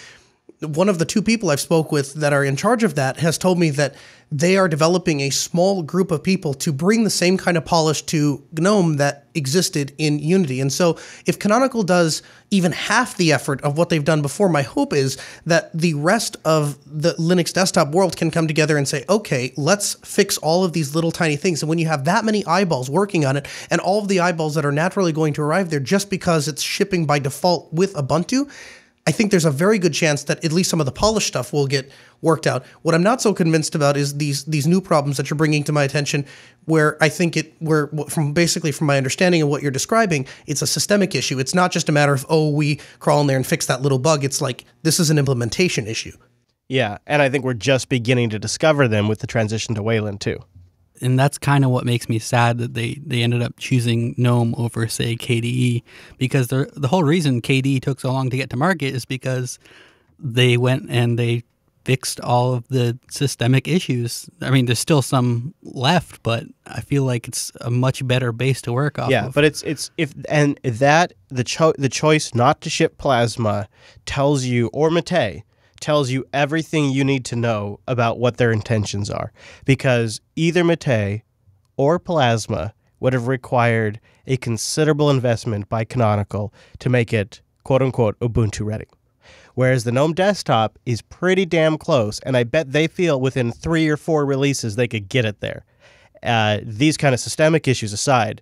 Speaker 1: one of the two people I've spoke with that are in charge of that has told me that they are developing a small group of people to bring the same kind of polish to GNOME that existed in Unity. And so if Canonical does even half the effort of what they've done before, my hope is that the rest of the Linux desktop world can come together and say, okay, let's fix all of these little tiny things. And when you have that many eyeballs working on it, and all of the eyeballs that are naturally going to arrive there just because it's shipping by default with Ubuntu, I think there's a very good chance that at least some of the polished stuff will get worked out. What I'm not so convinced about is these new problems that you're bringing to my attention, where I think from my understanding of what you're describing, it's a systemic issue. It's not just a matter of, we crawl in there and fix that little bug. It's like, this is an implementation issue.
Speaker 3: Yeah, and I think we're just beginning to discover them with the transition to Wayland too.
Speaker 2: And that's kind of what makes me sad that they ended up choosing GNOME over, say, KDE, because the whole reason KDE took so long to get to market is because they went and they fixed all of the systemic issues. I mean, there's still some left, but I feel like it's a much better base to work off of.
Speaker 3: Yeah, but the choice not to ship Plasma tells you, or Mate, tells you everything you need to know about what their intentions are, because either Mate or Plasma would have required a considerable investment by Canonical to make it quote-unquote Ubuntu ready, whereas the GNOME desktop is pretty damn close, and I bet they feel within 3 or 4 releases they could get it there. These kind of systemic issues aside,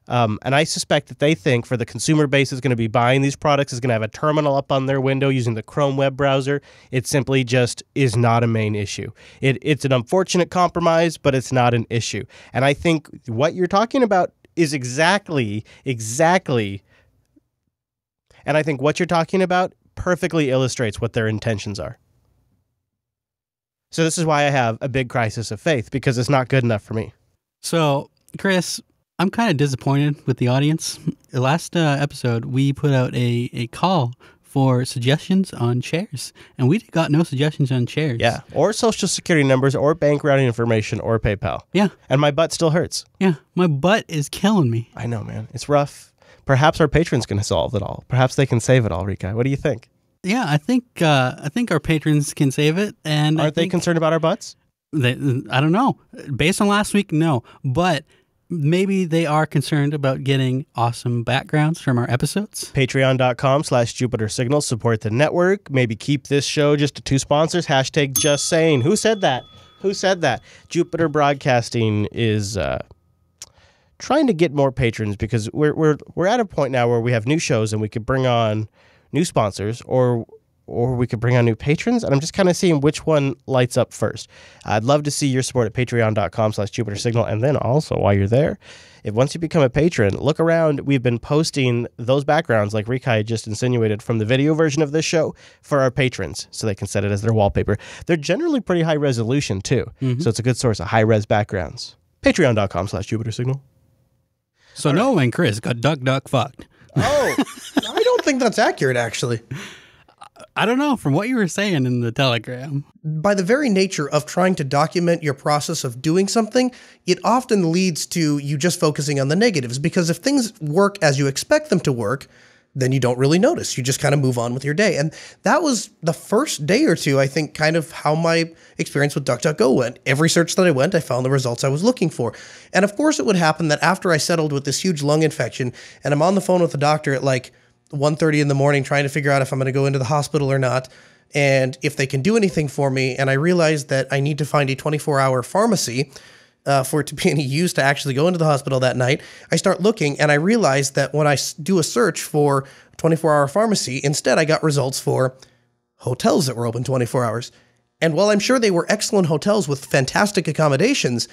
Speaker 3: and I suspect that they think for the consumer base is going to be buying these products is going to have a terminal up on their window using the Chrome web browser. It simply just is not a main issue. It's an unfortunate compromise, but it's not an issue. And I think what you're talking about is exactly, and I think what you're talking about perfectly illustrates what their intentions are. So this is why I have a big crisis of faith, because it's not good enough for me.
Speaker 2: So, Chris, I'm kind of disappointed with the audience. Last episode, we put out a call for suggestions on chairs, and we got no suggestions on chairs.
Speaker 3: Yeah, or social security numbers, or bank routing information, or PayPal.
Speaker 2: Yeah.
Speaker 3: And my butt still hurts.
Speaker 2: Yeah, my butt is killing me.
Speaker 3: I know, man. It's rough. Perhaps our patrons can solve it all. Perhaps they can save it all, Rika. What do you think?
Speaker 2: Yeah, I think our patrons can save it. And
Speaker 3: aren't they concerned about our butts?
Speaker 2: I don't know. Based on last week, no. But maybe they are concerned about getting awesome backgrounds from our episodes.
Speaker 3: Patreon.com/JupiterSignal. Support the network. Maybe keep this show just to 2 sponsors. #JustSaying. Who said that? Who said that? Jupiter Broadcasting is trying to get more patrons, because we're at a point now where we have new shows and we could bring on new sponsors, or we could bring on new patrons, and I'm just kind of seeing which one lights up first. I'd love to see your support at patreon.com/JupiterSignal, and then also, while you're there, once you become a patron, look around. We've been posting those backgrounds, like Rikai just insinuated, from the video version of this show for our patrons, so they can set it as their wallpaper. They're generally pretty high resolution, too, so it's a good source of high-res backgrounds. Patreon.com/JupiterSignal.
Speaker 2: So Noah and Chris got DuckDuck fucked.
Speaker 1: Oh, I don't think that's accurate, actually.
Speaker 2: I don't know, from what you were saying in the Telegram.
Speaker 1: By the very nature of trying to document your process of doing something, it often leads to you just focusing on the negatives, because if things work as you expect them to work, then you don't really notice. You just kind of move on with your day. And that was the first day or two, I think, kind of how my experience with DuckDuckGo went. Every search that I went, I found the results I was looking for. And of course it would happen that after I settled with this huge lung infection, and I'm on the phone with the doctor at like 1:30 in the morning trying to figure out if I'm going to go into the hospital or not, and if they can do anything for me, and I realized that I need to find a 24-hour pharmacy for it to be any use to actually go into the hospital that night. I start looking, and I realize that when I do a search for 24-hour pharmacy, instead I got results for hotels that were open 24 hours. And while I'm sure they were excellent hotels with fantastic accommodations,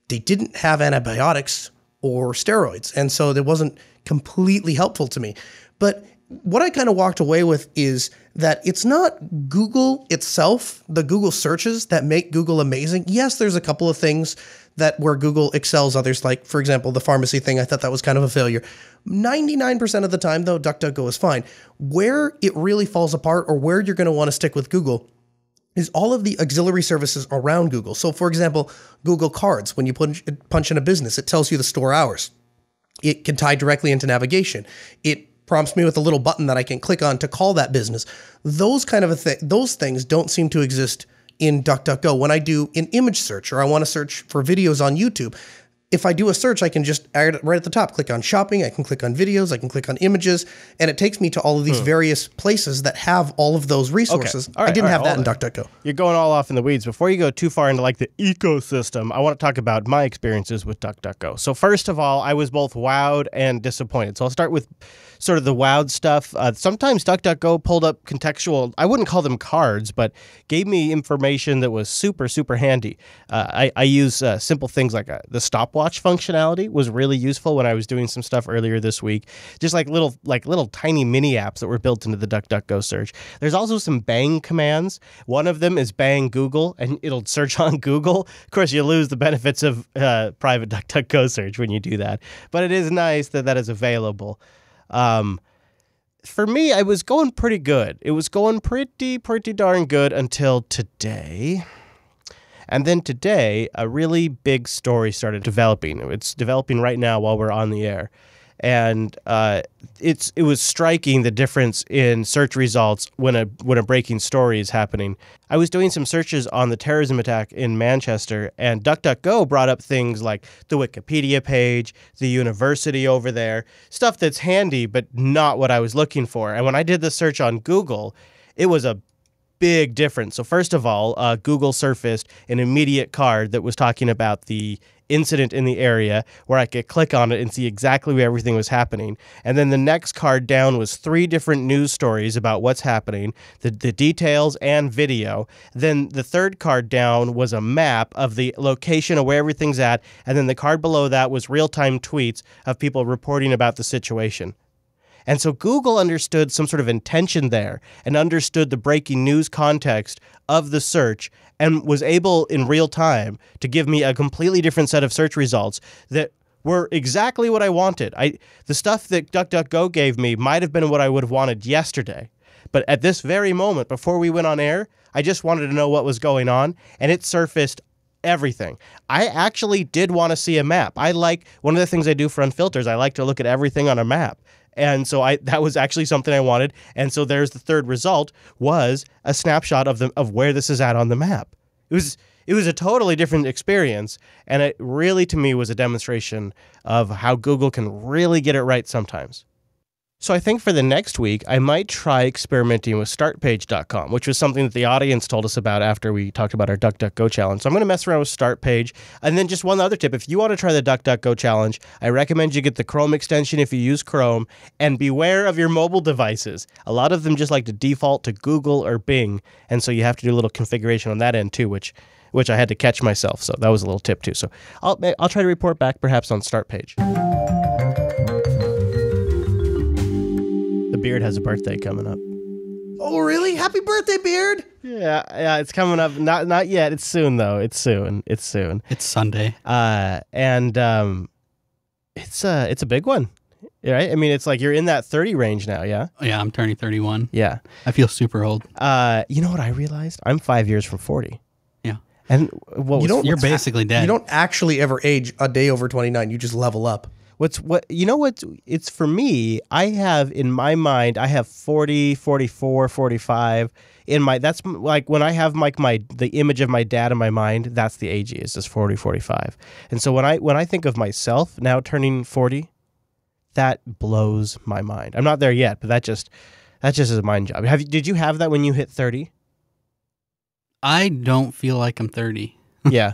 Speaker 1: they didn't have antibiotics or steroids, and so it wasn't completely helpful to me. But what I kind of walked away with is that it's not Google itself, the Google searches, that make Google amazing. Yes, there's a couple of things that where Google excels others, like, for example, the pharmacy thing. I thought that was kind of a failure. 99% of the time, though, DuckDuckGo is fine. Where it really falls apart, or where you're going to want to stick with Google, is all of the auxiliary services around Google. So, for example, Google Cards, when you punch in a business, it tells you the store hours. It can tie directly into navigation. It prompts me with a little button that I can click on to call that business. Those kind of those things don't seem to exist in DuckDuckGo. When I do an image search or I want to search for videos on YouTube, if I do a search, I can just right at the top, click on shopping, I can click on videos, I can click on images, and it takes me to all of these various places that have all of those resources.
Speaker 3: Okay. I didn't
Speaker 1: have that in DuckDuckGo.
Speaker 3: You're going all off in the weeds. Before you go too far into like the ecosystem, I want to talk about my experiences with DuckDuckGo. So first of all, I was both wowed and disappointed. So I'll start with sort of the wowed stuff. Sometimes DuckDuckGo pulled up contextual, I wouldn't call them cards, but gave me information that was super, super handy. I use simple things like the stopwatch functionality was really useful when I was doing some stuff earlier this week. Just like little tiny mini apps that were built into the DuckDuckGo search. There's also some bang commands. One of them is bang Google, and it'll search on Google. Of course, you lose the benefits of private DuckDuckGo search when you do that, but it is nice that that is available. For me, I was going pretty good. It was going pretty darn good until today. And then today, a really big story started developing. It's developing right now while we're on the air. And it was striking the difference in search results when a breaking story is happening. I was doing some searches on the terrorism attack in Manchester, and DuckDuckGo brought up things like the Wikipedia page, the university over there, stuff that's handy but not what I was looking for. And when I did the search on Google, it was a big difference. So first of all, Google surfaced an immediate card that was talking about the incident in the area where I could click on it and see exactly where everything was happening. And then the next card down was 3 different news stories about what's happening, the details and video. Then the third card down was a map of the location of where everything's at. And then the card below that was real-time tweets of people reporting about the situation. And so Google understood some sort of intention there and understood the breaking news context of the search and was able in real time to give me a completely different set of search results that were exactly what I wanted. The stuff that DuckDuckGo gave me might have been what I would have wanted yesterday. But at this very moment, before we went on air, I just wanted to know what was going on, and it surfaced everything. I actually did want to see a map. One of the things I do for Unfilters, I like to look at everything on a map. And so that was actually something I wanted. And so there's the third result was a snapshot of where this is at on the map. It was a totally different experience. And it really, to me, was a demonstration of how Google can really get it right sometimes. So I think for the next week, I might try experimenting with startpage.com, which was something that the audience told us about after we talked about our DuckDuckGo challenge. So I'm going to mess around with Startpage. And then just one other tip. If you want to try the DuckDuckGo challenge, I recommend you get the Chrome extension if you use Chrome, and beware of your mobile devices. A lot of them just like to default to Google or Bing, and so you have to do a little configuration on that end too, which I had to catch myself. So that was a little tip too. So I'll try to report back perhaps on Startpage. The Beard has a birthday coming up.
Speaker 1: Oh, really? Happy birthday, Beard!
Speaker 3: Yeah, it's coming up. Not yet. It's soon, though. It's soon. It's
Speaker 2: Sunday.
Speaker 3: And it's a big one, right? I mean, it's like you're in that 30 range now, yeah?
Speaker 2: Yeah, I'm turning 31.
Speaker 3: Yeah.
Speaker 2: I feel super old.
Speaker 3: You know what I realized? I'm 5 years from 40.
Speaker 2: Yeah.
Speaker 3: And
Speaker 2: you're basically dead.
Speaker 1: You don't actually ever age a day over 29. You just level up.
Speaker 3: It's for me, I have in my mind, I have 40, 44, 45 that's like when I have the image of my dad in my mind, that's the age he is 40, 45. And so when I think of myself now turning 40, that blows my mind. I'm not there yet, but that just is a mind job. Did you have that when you hit 30?
Speaker 2: I don't feel like I'm 30.
Speaker 3: Yeah.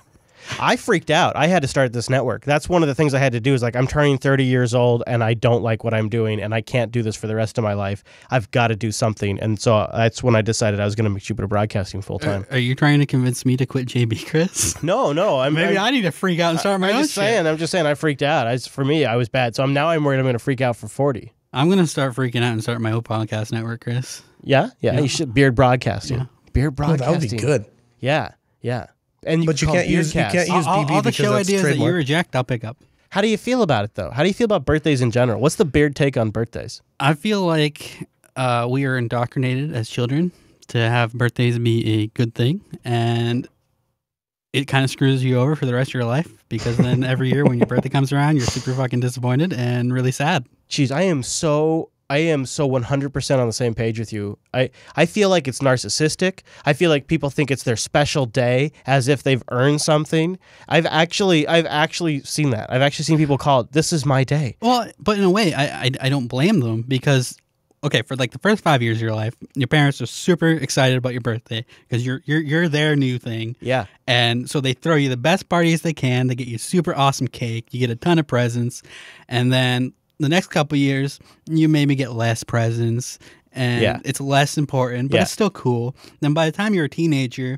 Speaker 3: I freaked out. I had to start this network. That's one of the things I had to do is I'm turning 30 years old and I don't like what I'm doing and I can't do this for the rest of my life. I've got to do something. And so that's when I decided I was going to make Jupiter Broadcasting full time.
Speaker 2: Are you trying to convince me to quit JB, Chris?
Speaker 3: No.
Speaker 2: Maybe I need to freak out and start my own shit.
Speaker 3: I'm just saying I freaked out. For me, I was bad. So I'm worried I'm going to freak out for 40.
Speaker 2: I'm going to start freaking out and start my own podcast network, Chris.
Speaker 3: Yeah. You should. Beard Broadcasting. Yeah. Beard Broadcasting.
Speaker 1: Oh, that would be good.
Speaker 3: Yeah.
Speaker 1: But you can't use BB
Speaker 2: all the
Speaker 1: because
Speaker 2: show
Speaker 1: that's
Speaker 2: ideas that you
Speaker 1: trademark.
Speaker 2: reject, I'll pick up.
Speaker 3: How do you feel about it, though? How do you feel about birthdays in general? What's the Beard take on birthdays?
Speaker 2: I feel like we are indoctrinated as children to have birthdays be a good thing, and it kind of screws you over for the rest of your life because then every year when your birthday comes around, you're super fucking disappointed and really sad.
Speaker 3: Jeez, I am so I am so 100% on the same page with you. I feel like it's narcissistic. I feel like people think it's their special day as if they've earned something. I've actually seen that. I've actually seen people call it, this is my day.
Speaker 2: Well, but in a way, I don't blame them because, okay, for like the first 5 years of your life, your parents are super excited about your birthday because you're their new thing.
Speaker 3: Yeah.
Speaker 2: And so they throw you the best parties they can. They get you super awesome cake. You get a ton of presents. And then the next couple of years, you maybe get less presents and it's less important, but it's still cool. Then by the time you're a teenager,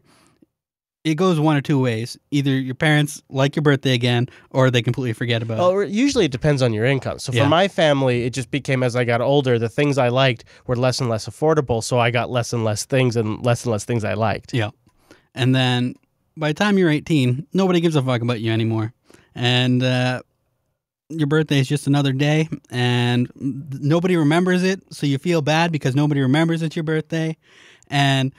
Speaker 2: it goes one or two ways. Either your parents like your birthday again or they completely forget about it.
Speaker 3: Well, usually it depends on your income. So for my family, it just became as I got older, the things I liked were less and less affordable, so I got less and less things I liked.
Speaker 2: Yeah. And then by the time you're 18, nobody gives a fuck about you anymore. And your birthday is just another day and nobody remembers it, so you feel bad because nobody remembers it's your birthday. And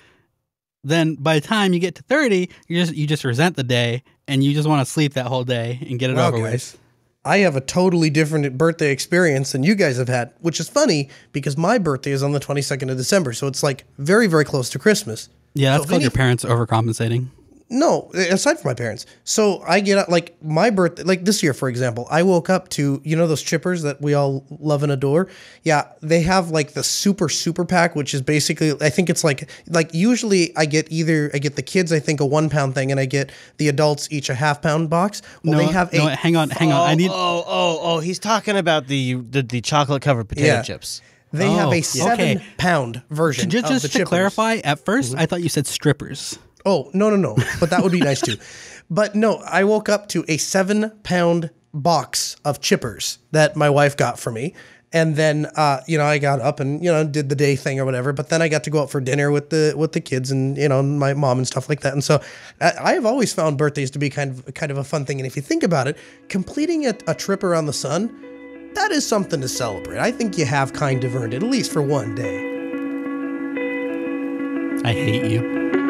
Speaker 2: then by the time you get to 30, you just resent the day and you just want to sleep that whole day and get it over with.
Speaker 1: I have a totally different birthday experience than you guys have had, which is funny because my birthday is on the 22nd of December, so it's like very, very close to Christmas.
Speaker 2: Yeah, that's called your parents overcompensating.
Speaker 1: No, aside from my parents. So I get up, like my birthday, like this year, for example, I woke up to, you know, those chippers that we all love and adore. Yeah, they have like the super pack, which is basically, I think it's like usually I get the kids, I think a 1 pound thing, and I get the adults each a ½ pound box. Well, they have
Speaker 2: hang on. I need.
Speaker 3: He's talking about the chocolate covered potato chips.
Speaker 1: They have a 7 pound version.
Speaker 2: Just to clarify, at first I thought you said strippers.
Speaker 1: Oh, no. But that would be nice too. But no, I woke up to a 7 pound box of chippers that my wife got for me. And then, I got up and, did the day thing or whatever. But then I got to go out for dinner with the kids and, my mom and stuff like that. And so I have always found birthdays to be kind of a fun thing. And if you think about it, completing a trip around the sun, that is something to celebrate. I think you have kind of earned it, at least for one day.
Speaker 2: I hate you.